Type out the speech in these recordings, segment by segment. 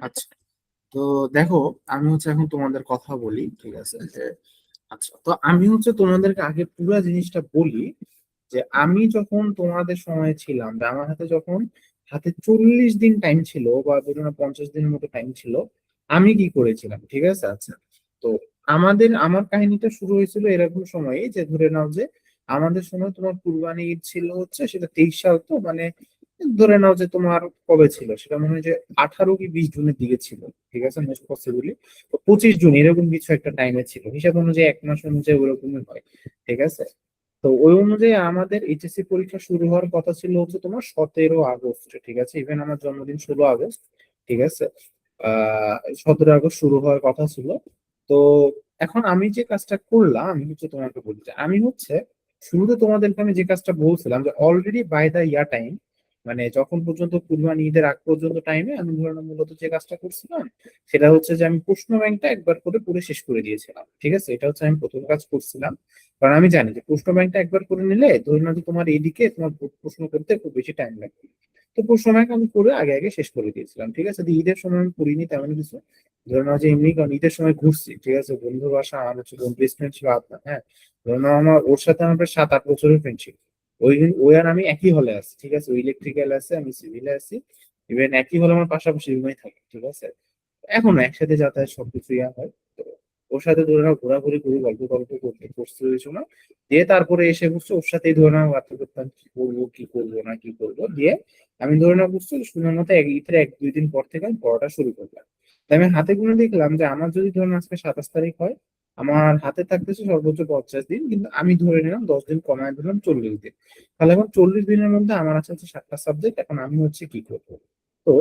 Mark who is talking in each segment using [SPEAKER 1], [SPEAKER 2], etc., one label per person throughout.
[SPEAKER 1] আচ্ছা, তো দেখো, আমি হচ্ছে এখন তোমাদের কথা বলি, ঠিক আছে? যে আচ্ছা, তো আমি হচ্ছে তোমাদেরকে আগে পুরো জিনিসটা বলি যে আমি যখন তোমাদের সময় ছিলাম, যে আমার হাতে যখন হাতে 40 দিন টাইম ছিল বা ধরুন 50 দিনের মতো টাইম ছিল, আমি কি করেছিলাম, ঠিক আছে? আচ্ছা, তো আমার কাহিনীটা শুরু হয়েছিল এরকম সময়ে, যে ধরে নাও যে আমাদের সময় তোমার কুরবানি ঈদ ছিল হচ্ছে, সেটা 23 সাল, তো মানে ধরে নাও যে তোমার কবে ছিল সেটা, মনে হয় যে 18 কি 20 জুনের দিকে ছিল, ঠিক আছে, মোস্ট পসিবলি 25 জুন এরকম কিছু একটা টাইমে ছিল, হিসাব অনুযায়ী 1 মাস অনুযায়ী ওরকমই হয়, ঠিক আছে? তো ওই অনুযায়ী আমাদের এইচএসসি পরীক্ষা শুরু হওয়ার কথা ছিল হচ্ছে তোমার 17 আগস্ট, ঠিক আছে? ইভেন আমার জন্মদিন 16 আগস্ট, ঠিক আছে। 17 আগস্ট শুরু হওয়ার কথা ছিল। তো এখন আমি যে কাজটা করলাম, আমি হচ্ছে তোমাকে বলতে, আমি হচ্ছে শুরুতে তোমাদেরকে আমি যে কাজটা বলছিলাম যে already by the year time, মানে যখন পর্যন্ত কুরবানি ঈদের আগ পর্যন্ত টাইমে আমি ধরে নাও মূলত যে কাজটা করছিলাম সেটা হচ্ছে যে আমি প্রশ্ন ব্যাংকটা একবার করে পুরো শেষ করে দিয়েছিলাম, ঠিক আছে? এটা হচ্ছে আমি প্রথম কাজ করছিলাম, কারণ আমি জানি যে প্রশ্ন ব্যাংকটা একবার করে নিলে ধরে নাও যে তোমার এইদিকে তোমার প্রশ্ন করতে খুব বেশি টাইম লাগবে। তো প্রশ্ন ব্যাংক আমি করে আগে আগে শেষ করে দিয়েছিলাম, ঠিক আছে? তো ঈদের সময় আমি করিনি তেমন কিছু, ধরে নাও যে এমনি, কারণ ঈদের সময় ঘুরছি, ঠিক আছে? বন্ধুর বাসা, আমার হচ্ছে বন্ধু স্টুডেন্ট ছিল আপনার, হ্যাঁ, ধরে নাও আমার ওর সাথে আমার প্রায় 7-8 বছরের ফ্রেন্ডশিপ। ওই আর আমি একই হলে আছি, ঠিক আছে? ওই ইলেকট্রিক্যাল আছে, আমি সিভিলে আছি। ইভেন একই হলে আমার পাশাপাশি রুমে থাকি, ঠিক আছে? এখন একসাথে যাতায়াত সবকিছু ইয়া হয়। তো ওর সাথে ধরে নাও ঘোরাঘুরি করি, গল্প গল্প করতে করতে হয়েছিল না, দিয়ে তারপরে এসে বুঝছো ওর সাথেই ধরে নাও বার্তা করতাম কি করবো কি করবো না কি করবো, দিয়ে আমি ধরে নাও বুঝছো শুনে মতো ঈদের 1-2 দিন পর থেকে আমি পড়াটা শুরু করলাম। তাই আমি হাতে গুনে দেখলাম যে আমার যদি ধরুন আজকে 27 তারিখ হয়, আমার হাতে থাকতেছে সর্বোচ্চ 50 দিন, কিন্তু আমি ধরে নিলাম 10 দিন কমায় দিলাম 40 দিন। তাহলে এখন 40 দিনের মধ্যে আমার আছে হচ্ছে 7টা সাবজেক্ট, এখন আমি হচ্ছে কি করবো? তো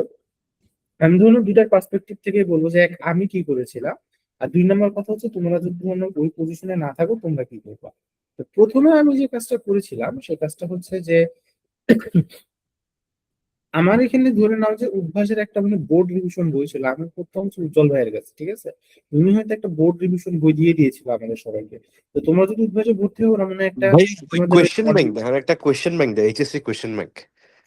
[SPEAKER 1] আমি ধরুন দুইটার পার্সপেক্টিভ থেকে বলবো যে এক, আমি কি করেছিলাম, আর 2 নম্বর কথা হচ্ছে তোমরা যদি ধরুন ওই পজিশনে না থাকো তোমরা কি করবা। তো প্রথমে আমি যে কাজটা করেছিলাম সেই কাজটা হচ্ছে যে আমার এখানে ধরে নাও যে উদ্ভাসের একটা মানে বোর্ড রিভিশন বই ছিল, আমি পড়তাম হচ্ছে উজ্জ্বল ভাইয়ের কাছে, ঠিক আছে? উনি হয়তো একটা বোর্ড রিভিশন বই দিয়ে দিয়েছিল আমাদের সবাইকে। তো তোমরা যদি উদ্ভাসে ভর্তি হও, ওরা মানে একটা
[SPEAKER 2] ভাই, ওই
[SPEAKER 1] তোমাদের ওই
[SPEAKER 2] কোয়েশ্চেন ব্যাংক দেয়, একটা কোয়েশ্চেন ব্যাংক দেয়, এইচএসসি কোয়েশ্চেন ব্যাংক।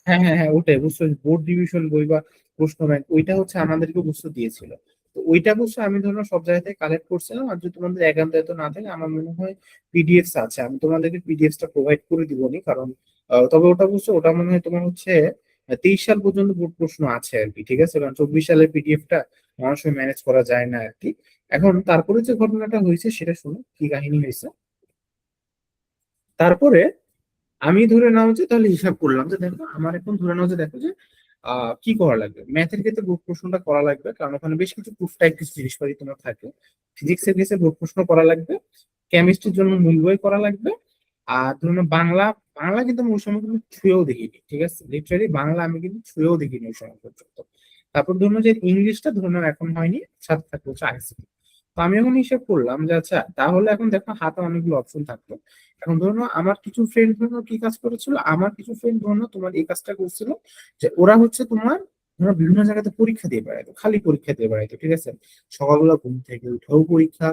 [SPEAKER 1] হ্যাঁ হ্যাঁ হ্যাঁ, ওটাই বুঝছো, বোর্ড ডিভিশন বই বা প্রশ্ন ব্যাংক, ওইটা হচ্ছে আমাদেরকে বুঝতে দিয়েছিল। তো ওইটা বুঝছো আমি ধরো সব জায়গা থেকে কালেক্ট করছিলাম, আর যদি তোমাদের একান্ত এত না থাকে আমার মনে হয় পিডিএফ আছে, আমি তোমাদেরকে পিডিএফটা প্রোভাইড করে দিবনি, কারণ তবে ওটা বুঝছো ওটা মনে হয় তোমার হচ্ছে 23 সাল পর্যন্ত বোর্ড প্রশ্ন আছে আর কি, ঠিক আছে? কারণ 24 সালের পিডিএফটা মানুষের ম্যানেজ করা যায় না আর কি। এখন তারপরে যে ঘটনাটা হয়েছে সেটা শুনো, কি কাহিনী হয়েছে। তারপরে আমি ধরে নাও যে তাহলে হিসাব করলাম যে দেখো আমার এখন ধরে নাও যে দেখো যে কি করা লাগবে, ম্যাথের ক্ষেত্রে গ্রুপ প্রশ্নটা করা লাগবে, কারণ ওখানে বেশ কিছু প্রুফ টাইপ কিছু জিনিসপাতি তোমার থাকে। ফিজিক্সের ক্ষেত্রে গ্রুপ প্রশ্ন করা লাগবে, কেমিস্ট্রির জন্য মূল বই করা লাগবে। আর ধরুন বাংলা, বাংলা কিন্তু আমি ওই সময় কিন্তু ছুঁয়েও দেখিনি, ঠিক আছে? লিটারালি বাংলা আমি কিন্তু ছুঁয়েও দেখিনি ওই সময় পর্যন্ত। তারপর ধরুন যে ইংলিশটা ধরুন এখন হয়নি, সাথে থাকতে হচ্ছে আইসিটি। তো আমি এখন হিসেব করলাম যে আচ্ছা তাহলে এখন দেখো হাতে অনেকগুলো অপশন থাকতো। এখন ধরুন আমার কিছু ফ্রেন্ড ধরুন কি কাজ করেছিল, আমার কিছু ফ্রেন্ড ধরুন তোমার এই কাজটা করছিল, যে ওরা হচ্ছে তোমার ধরো বিভিন্ন জায়গাতে পরীক্ষা দিয়ে বেড়াইতো, খালি পরীক্ষা দিয়ে বেড়াইতো, ঠিক আছে? সকালবেলা ঘুম থেকে উঠেও পরীক্ষা,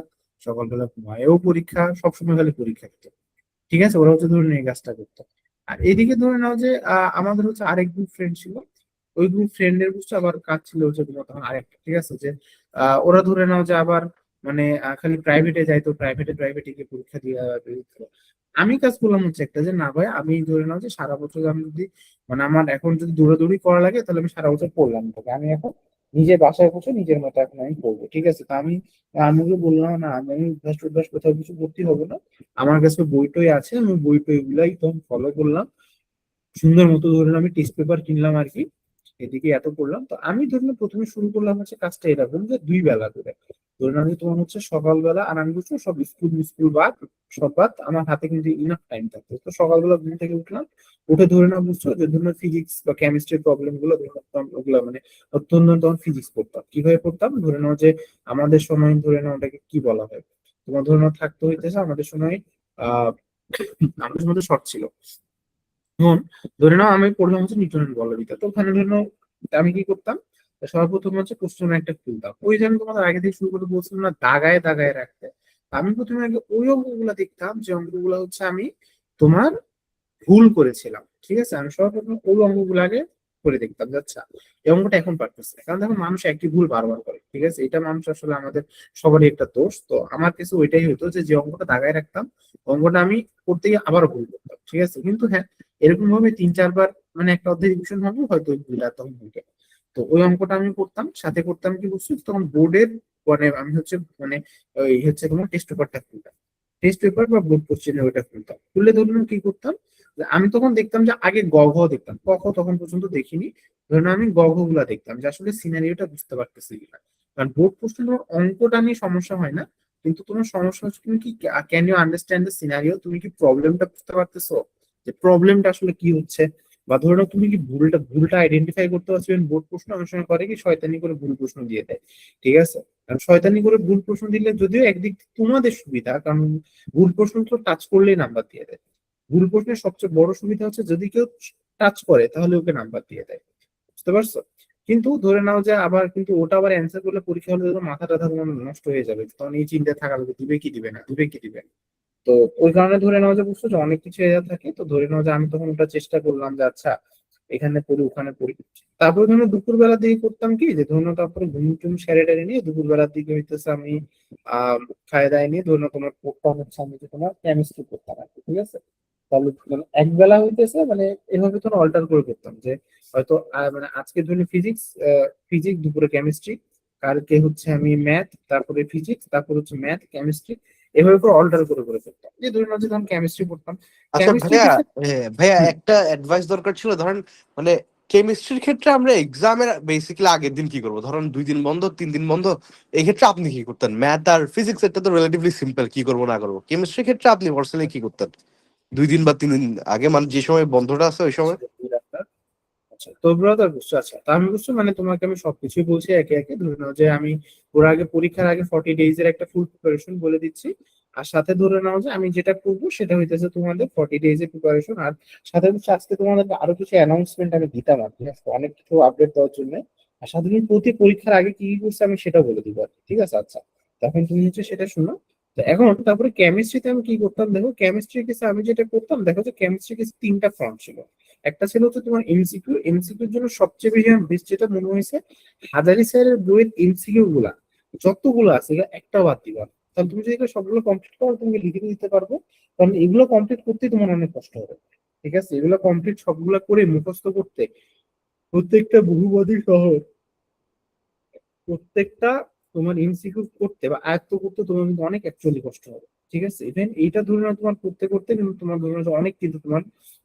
[SPEAKER 1] সকালবেলা ঘুমায়েও পরীক্ষা, সবসময় খালি পরীক্ষা দিত, ঠিক আছে? ওরা হচ্ছে ধরুন এই কাজটা করতো। আর এদিকে ধরে নাও যে আমাদের হচ্ছে আরেক গ্রুপ ফ্রেন্ড ছিল, ওই গ্রুপ ফ্রেন্ডের বুঝছো আবার কাজ ছিল হচ্ছে তোমার তখন আরেকটা, ঠিক আছে? যে ওরা ধরে নাও যে আবার মানে খালি প্রাইভেটে যাইতো, প্রাইভেটে গিয়ে পরীক্ষা দিয়ে বেরোতো। আমি কাজ করলাম হচ্ছে একটা, যে না ভাই আমি ধরে নাও যে সারা বছর আমি যদি মানে আমার এখন যদি দৌড়াদৌড়ি করা লাগে তাহলে আমি সারা বছর পড়লাম তোকে, আমি এখন নিজের বাসায় বসে নিজের মতো এখন আমি পড়বো, ঠিক আছে? তো আমি বললাম না, আমি অভ্যাস টভ্যাস কোথাও কিছু ভর্তি হবো না, আমার কাছে বই টই আছে, আমি বই টই গুলাই তখন ফলো করলাম সুন্দর মতো। ধরুন আমি টেস্ট পেপার কিনলাম আর কি, এদিকে এত করলাম। তো আমি ধরুন প্রথমে শুরু করলাম হচ্ছে কাজটা এরকম যে 2 বেলা করে, ধরুন আমি তোমার হচ্ছে সকালবেলা, আর আমি বুঝছো সব স্কুল স্কুল বাদ, সব বাদ আমার হাতে কিন্তু ইনাফ টাইম থাকতো। তো সকালবেলা ঘুম থেকে উঠলাম, উঠে ধরে না বুঝছো যে ধরুন ফিজিক্স বা কেমিস্ট্রির প্রবলেম গুলো ধরে রাখতাম, ওগুলো মানে অত্যন্ত তখন ফিজিক্স পড়তাম। কিভাবে পড়তাম, ধরে নাও যে আমাদের সময় ধরে নাও ওটাকে কি বলা হয়, তোমার ধরে নাও থাকতে হইতেছে আমাদের সময় আহ আমাদের সময় শর্ট ছিল। যেমন ধরে নাও আমি পড়লাম হচ্ছে নিউটনের বলবিদ্যা, তো ওখানে ধরে নাও আমি কি করতাম, সর্বপ্রথম হচ্ছে কোশ্চেন একটা খুলতাম, ওই যে আমি তোমাদের আগে থেকে শুরু করে বলছিলাম না দাগায় দাগায় রাখতে। আমি প্রথমে আগে ওই অঙ্কগুলো দেখতাম যে অঙ্কগুলো হচ্ছে আমি তোমার ভুল করেছিলাম, ঠিক আছে? আমি সর্বপ্রথম ওই অঙ্কগুলো আগে করে দেখতাম যে আচ্ছা এই অঙ্কটা এখন পারতেছে না। কারণ দেখো মানুষ একই ভুল বারবার করে, ঠিক আছে, এটা মানুষ আসলে আমাদের সবারই একটা দোষ। তো আমার কিছু ওইটাই হতো যে যে অঙ্কটা দাগায় রাখতাম অঙ্কটা আমি করতে গিয়ে আবারও ভুল করতাম, ঠিক আছে। কিন্তু হ্যাঁ, এরকম ভাবে 3-4 বার মানে একটা অধ্যায় রিভিশন হবে, হয়তো ওই ভুলটা তখন ভুলকে। তো ওই অঙ্কটা আমি করতাম, সাথে করতাম কি বুঝছো, তখন বোর্ডের মানে আমি হচ্ছে মানে ওই হচ্ছে তোমার টেস্ট পেপারটা খুলতাম, টেস্ট পেপার বা বোর্ড কোশ্চেনের ওইটা খুলতাম, খুললে ধরুন কি করতাম যে আমি তখন দেখতাম যে আগে গ ঘ দেখতাম, ক খ তখন পর্যন্ত দেখিনি। ধরুন আমি গ ঘ গুলা দেখতাম যে আসলে সিনারিওটা বুঝতে পারতেছি কিনা। কারণ বোর্ড প্রশ্নে তোমার অঙ্কটা নিয়ে সমস্যা হয় না, কিন্তু তোমার সমস্যা হচ্ছে তুমি কি can you understand the scenario, তুমি কি প্রবলেমটা বুঝতে পারতেছো যে প্রবলেমটা আসলে কি হচ্ছে। বা ধরে নাও তুমি কি ভুলটা ভুলটা আইডেন্টিফাই করতে পারছো। বোর্ড প্রশ্ন অনেক সময় করে কি শয়তানি করে ভুল প্রশ্ন দিয়ে দেয়, ঠিক আছে। কারণ শয়তানি করে ভুল প্রশ্ন দিলে যদিও একদিক থেকে তোমাদের সুবিধা, কারণ ভুল প্রশ্ন তো টাচ করলেই নাম্বার দিয়ে দেয়। ভুল প্রশ্নের সবচেয়ে বড় সুবিধা হচ্ছে যদি কেউ টাচ করে তাহলে ওকে নাম্বার দিয়ে দেয়, বুঝতে পারছো। কিন্তু ধরে নাও যে আবার কিন্তু ওটা আবার অ্যান্সার করলে পরীক্ষা হলে তো মাথা টাথা তোমার নষ্ট হয়ে যাবে, তখন এই চিন্তা থাকা লাগবে দিবে কি দিবে না, দিবে কি দিবে না। তো ওই কারণে ধরে নেওয়া যে বুঝছো যে অনেক কিছু এরা থাকে, তো ধরে নেওয়া যে আমি তখন ওটা চেষ্টা করলাম যে আচ্ছা এখানে পড়ি ওখানে পড়ি। তারপরে ধরুন দুপুর বেলার দিকে করতাম কি যে ধরুন তারপরে ঘুম টুম সেরে টেরে নিয়ে দুপুর বেলার দিকে হইতেছে আমি খাওয়া দাওয়া নিয়ে ধরুন তোমার পড়তাম হচ্ছে আমি যে তোমার কেমিস্ট্রি করতাম আর কি, ঠিক আছে। তাহলে মানে এক বেলা হইতেছে মানে এভাবে তোমার অল্টার করে করতাম যে হয়তো মানে আজকে ধরুন ফিজিক্স, ফিজিক্স দুপুরে কেমিস্ট্রি, কালকে হচ্ছে আমি ম্যাথ তারপরে ফিজিক্স তারপর হচ্ছে ম্যাথ কেমিস্ট্রি, এভাবে করে অল্টার করে করে করতাম। যে ধরুন হচ্ছে তখন কেমিস্ট্রি পড়তাম,
[SPEAKER 2] আচ্ছা
[SPEAKER 1] কেমিস্ট্রির
[SPEAKER 2] ভাইয়া,
[SPEAKER 1] ক্ষেত্রে
[SPEAKER 2] ভাইয়া
[SPEAKER 1] হুম,
[SPEAKER 2] একটা অ্যাডভাইস দরকার ছিল। ধরেন মানে কেমিস্ট্রির ক্ষেত্রে আমরা এক্সামের বেসিক্যালি আগের দিন কি করবো, ধরেন 2 দিন বন্ধ 3 দিন বন্ধ, এই ক্ষেত্রে আপনি কি করতেন? ম্যাথ আর ফিজিক্স এটা তো রিলেটিভলি সিম্পল, কি করবো না করবো। কেমিস্ট্রির ক্ষেত্রে আপনি পার্সোনালি কি করতেন 2 দিন বা 3 দিন আগে, মানে যে সময় বন্ধটা আছে ওই সময়?
[SPEAKER 1] আচ্ছা তো ব্রাদার বুঝছো, আচ্ছা তা আমি বুঝছো মানে তোমাকে আমি সবকিছুই বলছি একে একে। ধরে নাও যে আমি ওর আগে পরীক্ষার আগে 40 ডেজ এর একটা ফুল প্রিপারেশন বলে দিচ্ছি, আর সাথে ধরে নাও যে আমি যেটা করবো সেটা হইতেছে তোমাদের 40 ডেজ এর প্রিপারেশন, আর সাথে হচ্ছে আজকে তোমাদেরকে আরো কিছু অ্যানাউন্সমেন্ট আমি দিতাম আর কি, অনেক কিছু আপডেট দেওয়ার জন্য। আর সাথে তুমি প্রতি পরীক্ষার আগে কি কি করছে আমি সেটা বলে দিব আর কি, ঠিক আছে। আচ্ছা তখন তুমি হচ্ছে সেটা শোনো। তো এখন তারপরে কেমিস্ট্রিতে আমি কি করতাম দেখো, কেমিস্ট্রি কেসে আমি যেটা করতাম দেখো যে কেমিস্ট্রি কেসে 3টা ফ্রন্ট ছিল। একটা ছিল হচ্ছে তোমার এমসিকিউ, এমসিকিউর জন্য সবচেয়ে বেশি আমার বেস্ট যেটা মনে হয়েছে হাজারি স্যারের বইয়ের এমসিকিউ গুলা যতগুলো আছে এগুলো একটাও বাদ দিবা না। তাহলে তুমি যদি এগুলো সবগুলো কমপ্লিট করো তুমি লিখে দিতে পারবো, কারণ এগুলো কমপ্লিট করতেই তোমার অনেক কষ্ট হবে, ঠিক আছে। এগুলো কমপ্লিট সবগুলো করে মুখস্থ করতে প্রত্যেকটা বহুপদী সহ প্রত্যেকটা তোমার এমসিকিউ করতে বা আয়ত্ত করতে তোমার কিন্তু অনেক অ্যাকচুয়ালি কষ্ট হবে, ঠিক আছে। ইভেন এইটা ধরে নাও তোমার করতে করতে কিন্তু তোমার ধরে নাও যে অনেক কিন্তু তোমার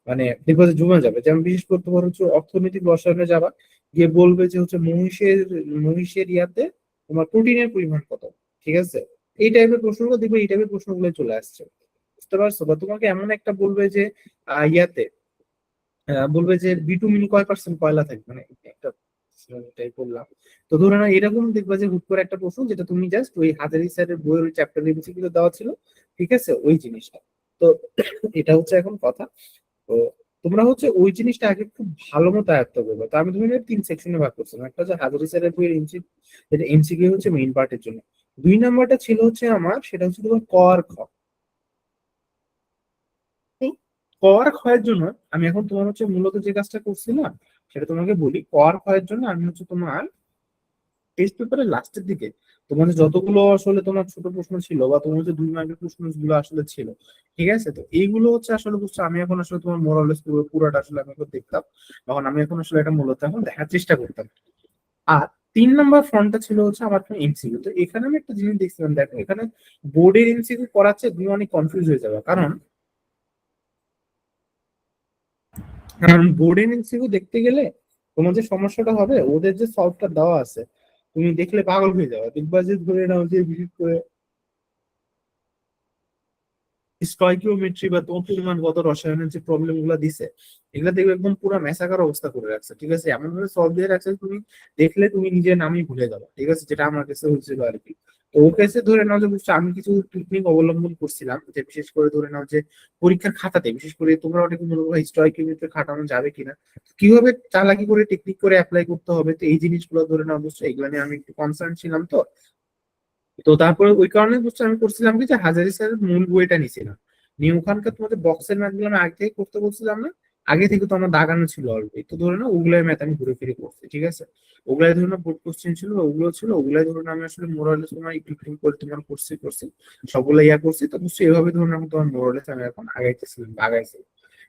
[SPEAKER 1] মানে দেখবে যে জমে যাবে। যেমন বিশেষ করে তোমার হচ্ছে অর্থনৈতিক রসায়নে যাবা, গিয়ে বলবে যে হচ্ছে মহিষের মহিষের ইয়াতে তোমার প্রোটিনের পরিমাণ কত, ঠিক আছে। এই টাইপের প্রশ্নগুলো দেখবে, এই টাইপের প্রশ্নগুলো চলে আসছে, বুঝতে পারছো। বা তোমাকে এমন একটা বলবে যে ইয়াতে বলবে যে বিটুমিন কয়% কয়লা থাকবে, মানে একটা এটাই বললাম। তো ধরে নাও এরকম দেখবা যে হুট করে একটা প্রশ্ন যেটা তুমি জাস্ট ওই হাজারি স্যারের বইয়ের ওই চ্যাপ্টার এমসিকিউ দেওয়া ছিল, ঠিক আছে, ওই জিনিসটা। তো এটা হচ্ছে এখন কথা। তো তোমরা হচ্ছে ওই জিনিসটা আগে খুব ভালো মতো আয়ত্ত করবে। তো আমি তুমি 3 সেকশনে ভাগ করছিলাম, একটা হচ্ছে হাজারি স্যারের বইয়ের এমসিকিউ, যেটা এমসিকিউ হচ্ছে মেইন পার্টের জন্য। 2 নাম্বারটা ছিল হচ্ছে আমার সেটা হচ্ছে তোমার ক আর খ। তো ক আর খ এর জন্য আমি এখন তোমার হচ্ছে মূলত যে কাজটা করছিলাম সেটা তোমাকে বলি। ক আর খ এর জন্য আমি হচ্ছে তোমার টেস্ট পেপারের লাস্টের দিকে তোমাদের যতগুলো আসলে তোমার ছোট প্রশ্ন ছিল বা তোমার যে 2 মার্কের প্রশ্নগুলো আসলে ছিল, ঠিক আছে, তো এইগুলো হচ্ছে আসলে বুঝছো আমি এখন আসলে তোমার মোরালেস পুরোটা আসলে আমি এখন দেখতাম, তখন আমি এখন আসলে এটা মূলত এখন দেখার চেষ্টা করতাম। আর 3 নাম্বার ফ্রন্টটা ছিল হচ্ছে আমার এমসিকিউ। তো এখানে আমি একটা জিনিস দেখছিলাম, দেখো এখানে বোর্ডের এমসিকিউ করাচ্ছে তুমি অনেক কনফিউজ হয়ে যাবে, কারণ কারণ বোর্ডের এমসিকিউ দেখতে গেলে তোমার যে সমস্যাটা হবে ওদের যে সলভটা দেওয়া আছে তুমি দেখলে পাগল হয়ে যাবে। দেখবা যে ধরে নাও যে বিশেষ করে স্টয়কিওমেট্রি বা তন্তুমান রসায়নের যে প্রবলেম গুলো দিছে এগুলা দেখবে একদম পুরো ম্যাসাকার অবস্থা করে রাখছে, ঠিক আছে, এমন ভাবে সলভ দিয়ে রাখছে তুমি দেখলে তুমি নিজের নামই ভুলে যাবে, ঠিক আছে, যেটা আমার কাছে হয়েছিল আর কি। তো ও কেসে ধরে নাও যে বুঝছো আমি কিছু টেকনিক অবলম্বন করছিলাম, যে বিশেষ করে ধরে নাও যে পরীক্ষার খাতাতে বিশেষ করে তোমরা অনেকে মনে করো স্টয়কিওমেট্রি খাটানো যাবে কিনা, কিভাবে চালাকি করে টেকনিক করে অ্যাপ্লাই করতে হবে, তো এই জিনিসগুলো ধরে নাও বুঝছো এগুলো নিয়ে আমি একটু কনসার্ন ছিলাম। তো তো তারপরে ওই কারণে বুঝছো আমি করছিলাম কি যে হাজারি স্যারের মূল বইটা নিছিলাম, নিয়ে ওখানকার তোমাদের বক্সের ম্যাথ গুলো আমি আগে থেকে করতে বলছিলাম না, আগে থেকে তো আমার দাগানো ছিল অলরেডি, তো ধরে না ওগুলাই ম্যাথ আমি ঘুরে ফিরে করছি, ঠিক আছে। ওগুলাই ধরে না বোর্ড কোশ্চেন ছিল, ওগুলো ছিল, ওগুলাই ধরুন আমি আসলে মোরালেস তোমার একটু একটু করে তোমার করছি সবগুলো ইয়া করছি, তো বুঝছি এভাবে ধরুন আমি তোমার মোরালেস আমি এখন আগাইতেছিলাম আগাইছি,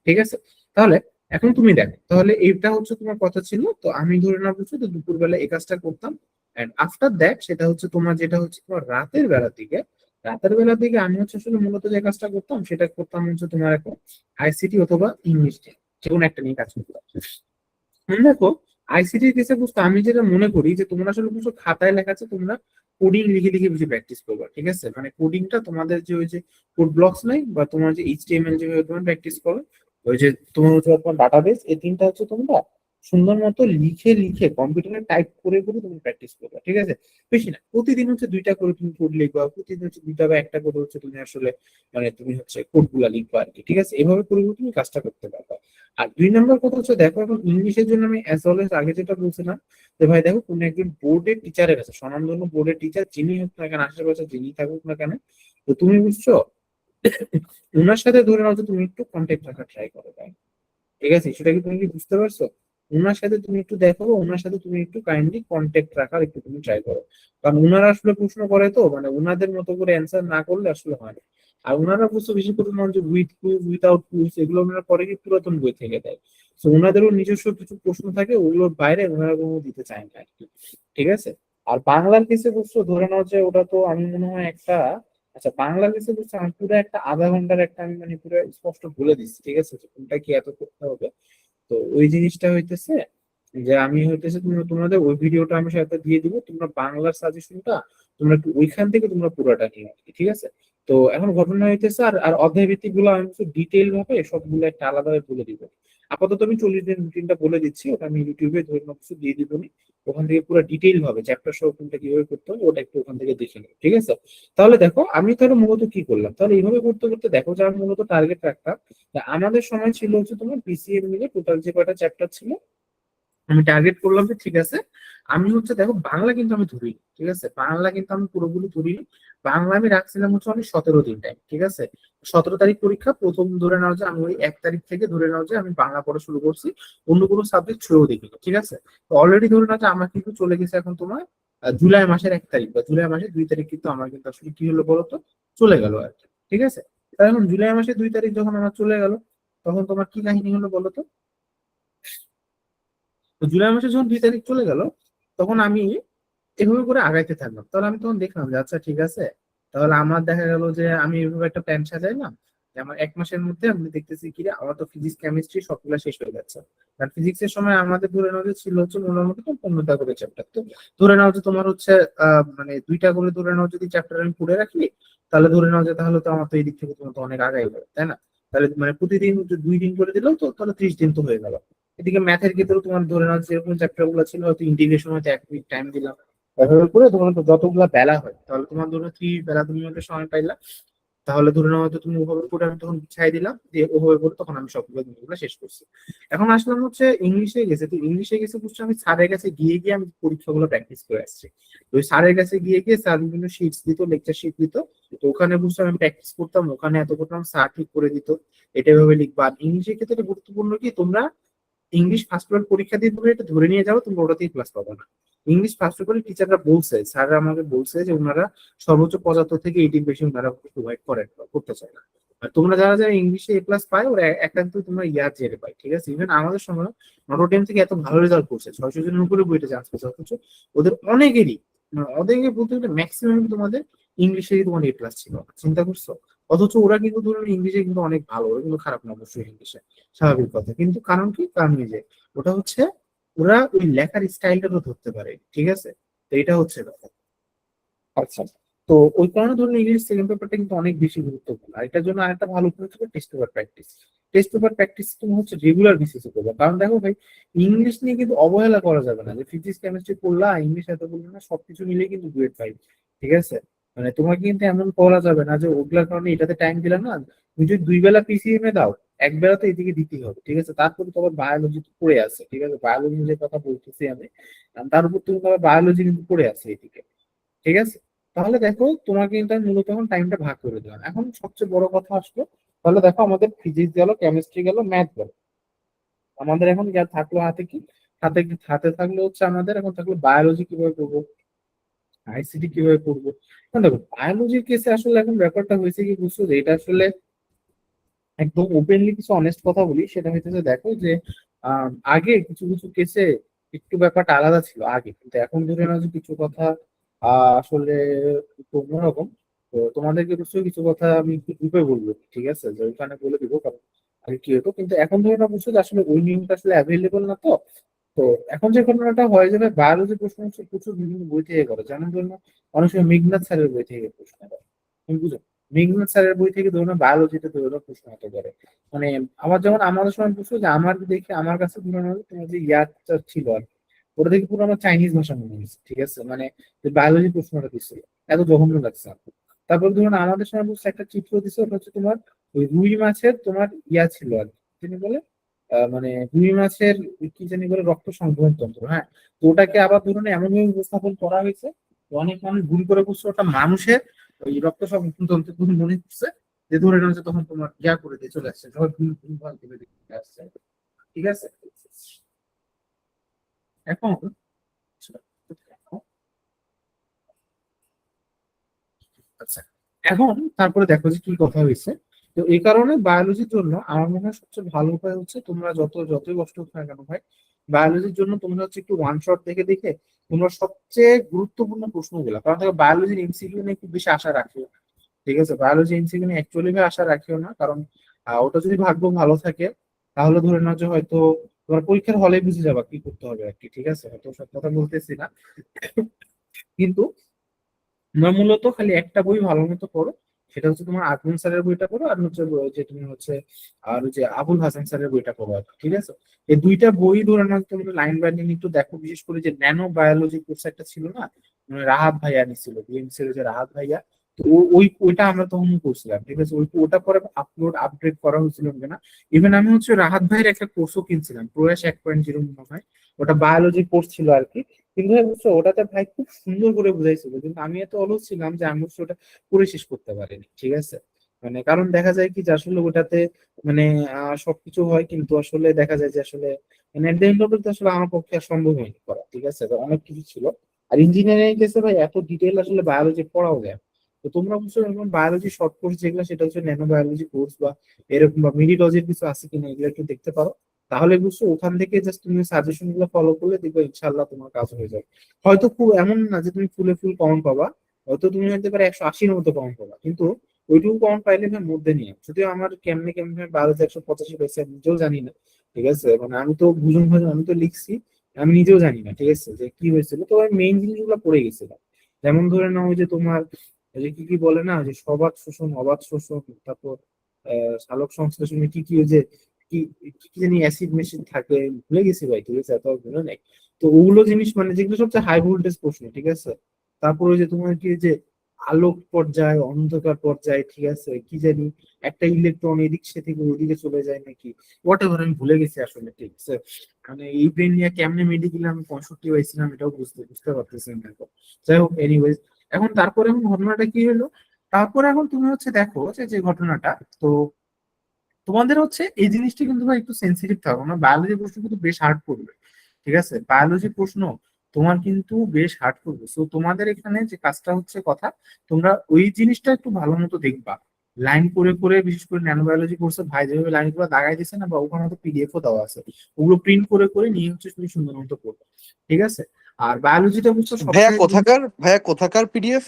[SPEAKER 1] ঠিক আছে। তাহলে এখন তুমি দেখো, তাহলে এইটা হচ্ছে তোমার কথা ছিল, তো আমি ধরে না বুঝছো তো দুপুরবেলা এই কাজটা করতাম। এন্ড আফটার দ্যাট সেটা হচ্ছে তোমার যেটা হচ্ছে তোমার রাতের বেলার দিকে আমি হচ্ছে আসলে মূলত যে কাজটা করতাম সেটা করতাম হচ্ছে তোমার এখন আইসিটি অথবা ইংলিশ নিয়ে, যে কোনো একটা নিয়ে কাজ করতাম। দেখো, আইসিটির কেসে বুঝতে আমি যেটা মনে করি যে তোমরা আসলে বুঝছো খাতায় লেখা আছে, তোমরা কোডিং লিখে লিখে বেশি প্র্যাকটিস করবে, ঠিক আছে। মানে কোডিংটা তোমাদের যে ওই যে কোড ব্লকস নাই বা তোমার যে এইচটিএমএল যেভাবে তোমরা প্র্যাকটিস করো, ওই যে তোমার হচ্ছে তোমার ডাটাবেস, এই তিনটা হচ্ছে তোমরা সুন্দর মতো লিখে লিখে কম্পিউটারে টাইপ করে করে তুমি প্র্যাকটিস করবে, ঠিক আছে। বেশি না, প্রতিদিন হচ্ছে দুইটা করে তুমি কোড লিখবা, প্রতিদিন হচ্ছে দুইটা বা একটা করে হচ্ছে তুমি আসলে মানে তুমি হচ্ছে কোড গুলা লিখবা আর কি, ঠিক আছে। এভাবে করে করে তুমি কাজটা করতে পারবে। আর 2 নম্বর কথা হচ্ছে দেখো, এখন ইংলিশের জন্য আমি অ্যাজ অলওয়েজ আগে যেটা বলছিলাম যে ভাই দেখো কোন একজন বোর্ডের টিচারের কাছে, স্বনামধন্য বোর্ডের টিচার যিনি হোক না কেন, আশেপাশে যিনি থাকুক না কেন, তো তুমি বুঝছো ওনার সাথে ধরে নাও যে তুমি একটু কন্ট্যাক্ট রাখার ট্রাই করো ভাই, ঠিক আছে। সেটা কি তুমি কি বুঝতে পারছো? ওনার সাথে তুমি একটু দেখো, ওনার সাথে তুমি একটু কাইন্ডলি কন্ট্যাক্ট রাখার একটু তুমি ট্রাই করো। কারণ ওনারা আসলে প্রশ্ন করে তো মানে ওনাদের মতো করে অ্যান্সার না করলে আসলে হয় না। আর ওনারা বুঝছো বেশি করে মনে যে উইথ প্রুফ উইথাউট প্রুফ এগুলো ওনারা পরে কি পুরাতন বই থেকে দেয়। তো ওনাদেরও নিজস্ব কিছু প্রশ্ন থাকে, ওগুলোর বাইরে ওনারা কোনো দিতে চায় না আর কি, ঠিক আছে। আর বাংলার কেসে বুঝছো ধরে নাও যে ওটা তো আমি মনে হয় একটা, আচ্ছা বাংলার কেসে বুঝছো আমি পুরো একটা আধা ঘন্টার একটা আমি মানে পুরো স্পষ্ট বলে দিচ্ছি, ঠিক আছে, যে কোনটা কি এত করতে হবে। তো ওই জিনিসটা হইতেছে যে আমি হইতেছে তোমাদের ওই ভিডিওটা আমি সাথে দিয়ে দিব, তোমরা বাংলার সাজেশনটা তোমরা একটু ওইখান থেকে তোমরা পুরোটা নিয়ে আসবে, ঠিক আছে। তো এখন ঘটনা হইতেছে আর আর অধ্যায় ভিত্তিক গুলো আমি ডিটেইল ভাবে সবগুলো একটা আলাদাভাবে বলে দিব। আপাতত আমি 40 দিন রুটিনটা বলে দিচ্ছি, ওটা আমি ইউটিউবে ধরে নাও কিছু দিয়ে দিব নি। ওখান থেকে পুরো ডিটেইল ভাবে চ্যাপ্টার সহ কোনটা কিভাবে করতে হবে ওটা একটু ওখান থেকে দেখে নেবো, ঠিক আছে। তাহলে দেখো আমি তাহলে মূলত কি করলাম, তাহলে এইভাবে করতে করতে দেখো যে আমি মূলত টার্গেট রাখতাম। তা আমাদের সময় ছিল হচ্ছে তোমার পিসিএম মিলে টোটাল যে কয়টা চ্যাপ্টার ছিল, আমি টার্গেট করলাম যে ঠিক আছে আমি হচ্ছে দেখো বাংলা কিন্তু আমি ধরি, ঠিক আছে, বাংলা কিন্তু আমি পুরোপুরি ধরি। বাংলা আমি রাখছিলাম হচ্ছে অনেক 17 দিন টাইম, ঠিক আছে। 17 তারিখ পরীক্ষা, প্রথম ধরে নাও যে আমি ওই 1 তারিখ থেকে ধরে নাও যে আমি বাংলা পড়া শুরু করছি, অন্য কোনো সাবজেক্ট ছুঁয়েও দেখিনি, ঠিক আছে। তো অলরেডি ধরে নাও যে আমার কিন্তু চলে গেছে এখন তোমার জুলাই মাসের 1 তারিখ বা জুলাই মাসের 2 তারিখ, কিন্তু আমার কিন্তু আসলে কি হলো বলতো, চলে গেল আর কি, ঠিক আছে। তাই এখন জুলাই মাসের 2 তারিখ যখন আমার চলে গেল, তখন তোমার কি কাহিনী হলো বলতো। তো জুলাই মাসে যখন 2 তারিখ চলে গেল, তখন আমি এভাবে করে আগাইতে থাকলাম। তাহলে আমি তখন দেখলাম যে আচ্ছা ঠিক আছে, তাহলে আমার দেখা গেল যে আমি এভাবে একটা প্ল্যান সাজাইলাম যে আমার 1 মাসের মধ্যে আমি দেখতেছি কি রে, আমার তো ফিজিক্স কেমিস্ট্রি সবগুলো শেষ হয়ে যাচ্ছে। কারণ ফিজিক্স এর সময় আমাদের ধরে নাও যে ছিল হচ্ছে মোটামুটি তো 15টা করে চ্যাপ্টার, তো ধরে নাও যে তোমার হচ্ছে মানে 2টা করে ধরে নাও যদি চ্যাপ্টার আমি পড়ে রাখি, তাহলে ধরে নাও যে তাহলে তো আমার তো এই দিক থেকে তোমার তো অনেক আগাই যাবে, তাই না? তাহলে মানে প্রতিদিন 2 দিন করে দিলেও তো তাহলে 30 দিন তো হয়ে গেল। এদিকে ম্যাথের ক্ষেত্রেও তোমার ধরে নাও যেরকম চ্যাপ্টার গুলো ছিল হয়তো ইন্টিগ্রেশন হয়তো 1 উইক টাইম দিলাম, এভাবে করে তোমার তো যতগুলা বেলা হয় তাহলে তোমার ধরো 3 বেলা তুমি হয়তো সময় পাইলা, তাহলে ধরে নাও হয়তো তুমি ওভাবে করে আমি তখন ছাই দিলাম দিয়ে ওভাবে করে তখন আমি সবগুলো জিনিসগুলো শেষ করছি। এখন আসলাম হচ্ছে ইংলিশে গেছে, তো ইংলিশে গেছে বুঝছো আমি স্যারের কাছে গিয়ে গিয়ে আমি পরীক্ষাগুলো প্র্যাকটিস করে আসছি। তো ওই স্যারের কাছে গিয়ে গিয়ে স্যার বিভিন্ন শিটস দিত, লেকচার শিট দিত, তো ওখানে বুঝছো আমি প্র্যাকটিস করতাম, ওখানে এত করতাম, স্যার ঠিক করে দিত এটা এভাবে লিখবা। আর ইংলিশের ক্ষেত্রে গুরুত্বপূর্ণ কি, তোমরা ইংলিশ ফার্স্ট পেপার পরীক্ষা দিয়ে তুমি এটা ধরে নিয়ে যাও তুমি ওটাতেই ক্লাস পাবে না। ইংলিশ ফার্স্ট পেপারে টিচাররা বলছে, স্যাররা আমাকে বলছে যে ওনারা সর্বোচ্চ 75 থেকে 80 বেশি ওনারা প্রোভাইড করেন বা করতে চায় না। আর তোমরা যারা যারা ইংলিশে A+ পায় ওরা একান্ত তোমরা ইয়ার জেরে পায়, ঠিক আছে। ইভেন আমাদের সময় নটর ডেম থেকে এত ভালো রেজাল্ট করছে, 600 জনের উপরে বইটা চান্স পেয়েছে, অথচ ওদের অনেকেরই মানে অনেকে বলতে গেলে ম্যাক্সিমাম তোমাদের ইংলিশেরই তোমার A+ ছিল, চিন্তা করছো। অথচ ওরা কিন্তু ধরুন ইংলিশে কিন্তু অনেক ভালো, ওরা কিন্তু খারাপ না অবশ্যই ইংলিশে, স্বাভাবিক কথা। কিন্তু কারণ কি, কারণ এই যে ওটা হচ্ছে ওরা ওই লেখার স্টাইলটা তো ধরতে পারে, ঠিক আছে। তো এটা হচ্ছে ব্যাপার। আচ্ছা, তো ওই কারণে ধরুন ইংলিশ সেকেন্ড পেপারটা কিন্তু অনেক বেশি গুরুত্বপূর্ণ। আর এটার জন্য আরেকটা ভালো উপায় হচ্ছে test paper practice. Test paper practice তুমি হচ্ছে রেগুলার বেসিসে করবে, কারণ দেখো ভাই ইংলিশ নিয়ে কিন্তু অবহেলা করা যাবে না যে ফিজিক্স কেমিস্ট্রি পড়লা ইংলিশ এত বললো না, সবকিছু মিলে কিন্তু গ্রেড 5, ঠিক আছে। মানে তোমাকে কিন্তু এমন করা যাবে না যে ওগুলার কারণে এটাতে টাইম দিলে না, তুমি যদি 2 বেলা পিসিএম এ দাও, 1 বেলা তো এদিকে দিতেই হবে, ঠিক আছে। তারপরে তোমার বায়োলজি তো পড়ে আছে, ঠিক আছে, বায়োলজি যে কথা বলতেছি আমি, তার উপর তুমি তোমার বায়োলজি কিন্তু পড়ে আছে এদিকে, ঠিক আছে। তাহলে দেখো তোমাকে কিন্তু আমি মূলত এখন টাইমটা ভাগ করে দিলাম। এখন সবচেয়ে বড় কথা আসলো, তাহলে দেখো আমাদের ফিজিক্স গেল, কেমিস্ট্রি গেল, ম্যাথ গেল, আমাদের এখন যা থাকলো হাতে কি, হাতে হাতে থাকলো হচ্ছে আমাদের এখন থাকলো বায়োলজি কিভাবে করবো, আইসিটি কিভাবে করবো। এখন দেখো বায়োলজির কেসে আসলে এখন ব্যাপারটা হয়েছে কি বুঝছো, যে এটা আসলে একদম ওপেনলি কিছু অনেস্ট কথা বলি, সেটা হইতেছে দেখো যে আগে কিছু কিছু কেসে একটু ব্যাপারটা আলাদা ছিল আগে, কিন্তু এখন ধরে নাও যে কিছু কথা আসলে একটু অন্যরকম। তো তোমাদেরকে নিশ্চয়ই কিছু কথা আমি একটু গ্রুপে বলবো, ঠিক আছে, যে ওইখানে বলে দিব, কারণ আগে কি হতো, কিন্তু এখন ধরে নাও বুঝছো যে আসলে ওই নিয়মটা আসলে অ্যাভেলেবল না। তো তো এখন যে ঘটনাটা হয় যে বায়োলজি প্রশ্ন হচ্ছে প্রচুর বিভিন্ন বই থেকে করে, যেমন ধরুন অনেক সময় মেঘনাথ স্যারের বই থেকে প্রশ্ন করে, তুমি বুঝো, মেঘনাথ স্যারের বই থেকে ধরুন বায়োলজিতে ধরুন প্রশ্ন হতে পারে। মানে আমার যেমন আমাদের সময় বুঝছো যে আমার দেখে আমার কাছে ধরুন তোমার যে ইয়ারটা ছিল আর কি, ওটা দেখে পুরো আমার চাইনিজ ভাষা মনে হয়েছে, ঠিক আছে, মানে বায়োলজি প্রশ্নটা দিছিল, এত জঘন্য লাগছে আমার। তারপর ধরুন আমাদের সময় বুঝছো একটা চিত্র দিছে, ওটা হচ্ছে তোমার ওই রুই মাছের তোমার ইয়া ছিল আর কি, যিনি বলে মানে রুই মাছের কি জানি বলে রক্ত সংবহন তন্ত্র, হ্যাঁ। তো ওটাকে আবার ধরুন এমন ভাবে উপস্থাপন করা হয়েছে, তো অনেক মানুষ ভুল করে বুঝছে ওটা মানুষের ওই রক্ত সংবহন তন্ত্র, তখন মনে হচ্ছে যে ধরে নেওয়া হচ্ছে, তখন তোমার ইয়া করে দিয়ে চলে আসছে, সবাই ভুল ভুল ভাল করে দিয়ে আসছে, ঠিক আছে। এখন আচ্ছা, এখন তারপরে দেখো যে কি কথা হয়েছে। তো এই কারণে বায়োলজির জন্য আমার মনে হয় সবচেয়ে ভালো উপায় হচ্ছে, তোমরা যতই কষ্ট হোক না কেন ভাই, বায়োলজির জন্য তোমরা হচ্ছে একটু ওয়ান শট দেখে দেখে তোমরা সবচেয়ে গুরুত্বপূর্ণ প্রশ্নগুলো, কারণ দেখো বায়োলজির এমসিকিউ নিয়ে খুব বেশি আশা রাখিও না, ঠিক আছে, বায়োলজি এমসিকিউ নিয়ে অ্যাকচুয়ালি আশা রাখিও না, কারণ ওটা যদি ভাগ্য ভালো থাকে তাহলে ধরে নাও যে হয়তো তোমার পরীক্ষার হলে বুঝে যাবা কি করতে হবে আর কি, ঠিক আছে, হয়তো সব কথা বলতেছি না, কিন্তু তোমরা মূলত খালি একটা বই ভালো মতো পড়ো, সেটা হচ্ছে তোমার আজমল স্যারের বইটা পড়ো, আর হচ্ছে যে তুমি হচ্ছে আর ওই যে আবুল হাসান স্যারের বইটা পড়ো আর কি, ঠিক আছে। এই দুইটা বই ধরে না তোমরা লাইন বাই লাইন একটু দেখো, বিশেষ করে যে ন্যানো বায়োলজি কোর্স একটা ছিল না, মানে রাহাত ভাইয়া নিছিল বিএমসি এর যে রাহাত ভাইয়া, তো ওইটা আমরা তখন করছিলাম, ঠিক আছে, ওটা পরে আপডেট করা হয়েছিল কিনা। ইভেন আমি হচ্ছে রাহাত ভাইয়ের একটা কোর্সও কিনছিলাম, প্রয়াস 1.0 মনে হয়, ওটা বায়োলজি কোর্স ছিল আর কি। কিন্তু ভাই বুঝছো ওটাতে ভাই খুব সুন্দর করে বুঝাইছিল, কিন্তু আমি এত অলস ছিলাম যে আমি হচ্ছে ওটা পুরো শেষ করতে পারিনি, ঠিক আছে। মানে কারণ দেখা যায় কি যে আসলে ওটাতে মানে সবকিছু হয়, কিন্তু আসলে দেখা যায় যে আসলে মানে at the end of it আসলে আমার পক্ষে আর সম্ভব হয়নি করা, ঠিক আছে, তো অনেক কিছু ছিল। আর ইঞ্জিনিয়ারিং কেসে ভাই এত ডিটেল আসলে বায়োলজি পড়াও যায় না। তো তোমরা বুঝছো এরকম বায়োলজি শর্ট কোর্স যেগুলো, সেটা হচ্ছে ন্যানো বায়োলজি কোর্স বা এরকম বা মেডিলজির কিছু আছে কিনা, এগুলো একটু দেখতে পারো। তাহলে বুঝছো ওখান থেকে জাস্ট তুমি সাজেশন গুলো ফলো করলে দেখবে ইনশাল্লাহ তোমার কাজ হয়ে যাবে। হয়তো খুব এমন না যে তুমি ফুলে ফুল কমন পাবা, হয়তো তুমি হতে পারে 180-র মতো কমন পাবা, কিন্তু ওইটুকু কমন পাইলে আমি মধ্যে নিয়ে, যদিও আমার কেমনে কেমনে বারোতে 185 পাইছে আমি নিজেও জানি না, ঠিক আছে, মানে আমি তো বুঝুন ভাই, আমি তো লিখছি, আমি নিজেও জানি না, ঠিক আছে, যে কি হয়েছিল, তো আমি মেইন জিনিসগুলো পড়ে গেছিলাম। যেমন ধরে নাও ওই যে তোমার এই যে কি কি বলে না, যে সবাত শোষণ অবাত শোষণ, তারপর সালোক সংশ্লেষণে কি কি ওই যে কি কি কি জানি অ্যাসিড মেশিন থাকে, ভুলে গেছি ভাই, ঠিক আছে, এত ভুলে নেই। তো ওগুলো জিনিস মানে যেগুলো সবচেয়ে হাই ভোল্টেজ প্রশ্ন, ঠিক আছে। তারপর ওই যে তোমার কি যে আলোক পর্যায় অন্ধকার পর্যায়, ঠিক আছে, কি জানি একটা ইলেকট্রন এদিক সে থেকে ওইদিকে চলে যায় নাকি, হোয়াট এভার, আমি ভুলে গেছি আসলে, ঠিক আছে। মানে এই ব্রেন নিয়ে কেমনে মেডিকেলে আমি 65 পাইছিলাম এটাও বুঝতে বুঝতে পারতেছি না এখন। যাই হোক এনিওয়েজ, এখন তারপরে এখন ঘটনাটা কি হলো, তারপরে এখন তুমি হচ্ছে দেখো যে যে ঘটনাটা, তো তোমাদের হচ্ছে এই জিনিসটা কিন্তু ভাই একটু সেন্সিটিভ থাকো না, বায়োলজি প্রশ্ন কিন্তু বেশ হার্ড করবে, ঠিক আছে, বায়োলজি প্রশ্ন তোমার কিন্তু বেশ হার্ড করবে। তো তোমাদের এখানে যে কাজটা হচ্ছে কথা, তোমরা ওই জিনিসটা একটু ভালো মতো দেখবা, লাইন করে করে, বিশেষ করে ন্যানো বায়োলজি কোর্সে ভাই যেভাবে লাইন গুলো দাগাই দিচ্ছে না, বা ওখানে তো পিডিএফ ও দেওয়া আছে, ওগুলো প্রিন্ট করে করে নিয়ে হচ্ছে তুমি সুন্দর মতো করবে, ঠিক আছে। আর বায়োলজিটা বুঝছো
[SPEAKER 2] ভাইয়া
[SPEAKER 1] সবচেয়ে
[SPEAKER 2] কোথাকার, ভাইয়া কোথাকার পিডিএফ?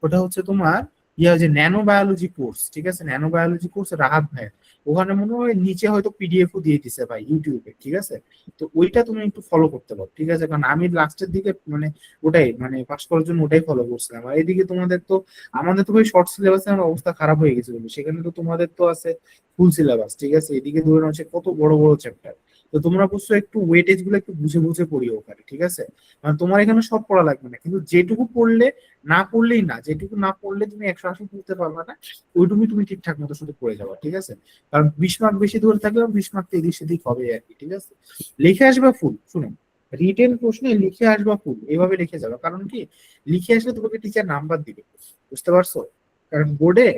[SPEAKER 1] ওটা হচ্ছে তোমার ইয়া যে ন্যানো বায়োলজি কোর্স, ঠিক আছে, ন্যানো বায়োলজি কোর্স রাহাত ভাই, ওখানে মনে হয় নিচে হয়তো পিডিএফ ও দিয়ে দিছে ভাই ইউটিউবে, ঠিক আছে। তো ওইটা তুমি একটু ফলো করতে পারো, ঠিক আছে, কারণ আমি লাস্টের দিকে মানে ওটাই মানে পাস করার জন্য ওটাই ফলো করছিলাম। আর এদিকে তোমাদের তো আমাদের তো ভাই শর্ট সিলেবাসে আমার অবস্থা খারাপ হয়ে গেছে বলে, সেখানে তো তোমাদের তো আছে ফুল সিলেবাস, ঠিক আছে, এদিকে ধরে নাও হচ্ছে কত বড় বড় চ্যাপ্টার। তো তোমরা বুঝছো একটু ওয়েটেজ গুলো একটু বুঝে বুঝে পড়িও ওখানে, ঠিক আছে। মানে তোমার এখানে সব পড়া লাগবে না, কিন্তু যেটুকু পড়লে না পড়লেই না, যেটুকু না পড়লে তুমি 180 তুলতে পারবে না, ওইটুকু তুমি ঠিকঠাক মতো শুধু পড়ে যাবে, ঠিক আছে। কারণ 20 মার্ক বেশি ধরে থাকলে 20 মার্ক এদিক সেদিক হবে আর কি, ঠিক আছে। লিখে আসবে ফুল, শুনো, রিটেন প্রশ্নে লিখে আসবা ফুল, এভাবে লিখে যাবে, কারণ কি লিখে আসলে তোমাকে টিচার নাম্বার দিবে, বুঝতে পারছো। কারণ বোর্ডে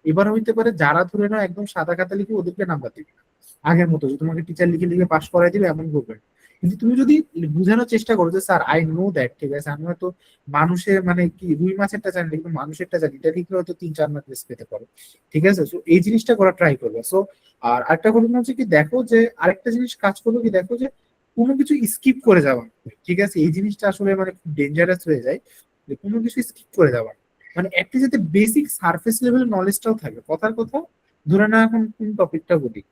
[SPEAKER 1] এবার হইতে পারে যারা ধরে নাও একদম সাদা খাতা লিখে ওদেরকে নাম্বার দিবে না। আগের মতো যে তোমাকে টিচার লিখে লিখে পাস করাই দিবে এমন করবে না। কিন্তু তুমি যদি বোঝানোর চেষ্টা করো যে স্যার আই নো দ্যাট, ঠিক আছে, আমি হয়তো মানুষের মানে কি রুই মাছেরটা জানি না, কিন্তু মানুষেরটা জানি, এটা লিখে হয়তো 3-4 মার্ক বেশি পেতে পারো। ঠিক আছে, সো এই জিনিসটা করা ট্রাই করবে। সো আর আরেকটা ঘটনা হচ্ছে কি, দেখো যে আরেকটা জিনিস কাজ করবে কি, দেখো যে কোনো কিছু স্কিপ করে যাওয়া না। ঠিক আছে, এই জিনিসটা আসলে মানে খুব ডেঞ্জারাস হয়ে যায়, যে কোনো কিছু স্কিপ করে যাওয়া না। মানে একটা যাতে বেসিক সারফেস লেভেলের নলেজটাও থাকে। কথার কথা, ধরে না এখন কোন টপিকটা বলি,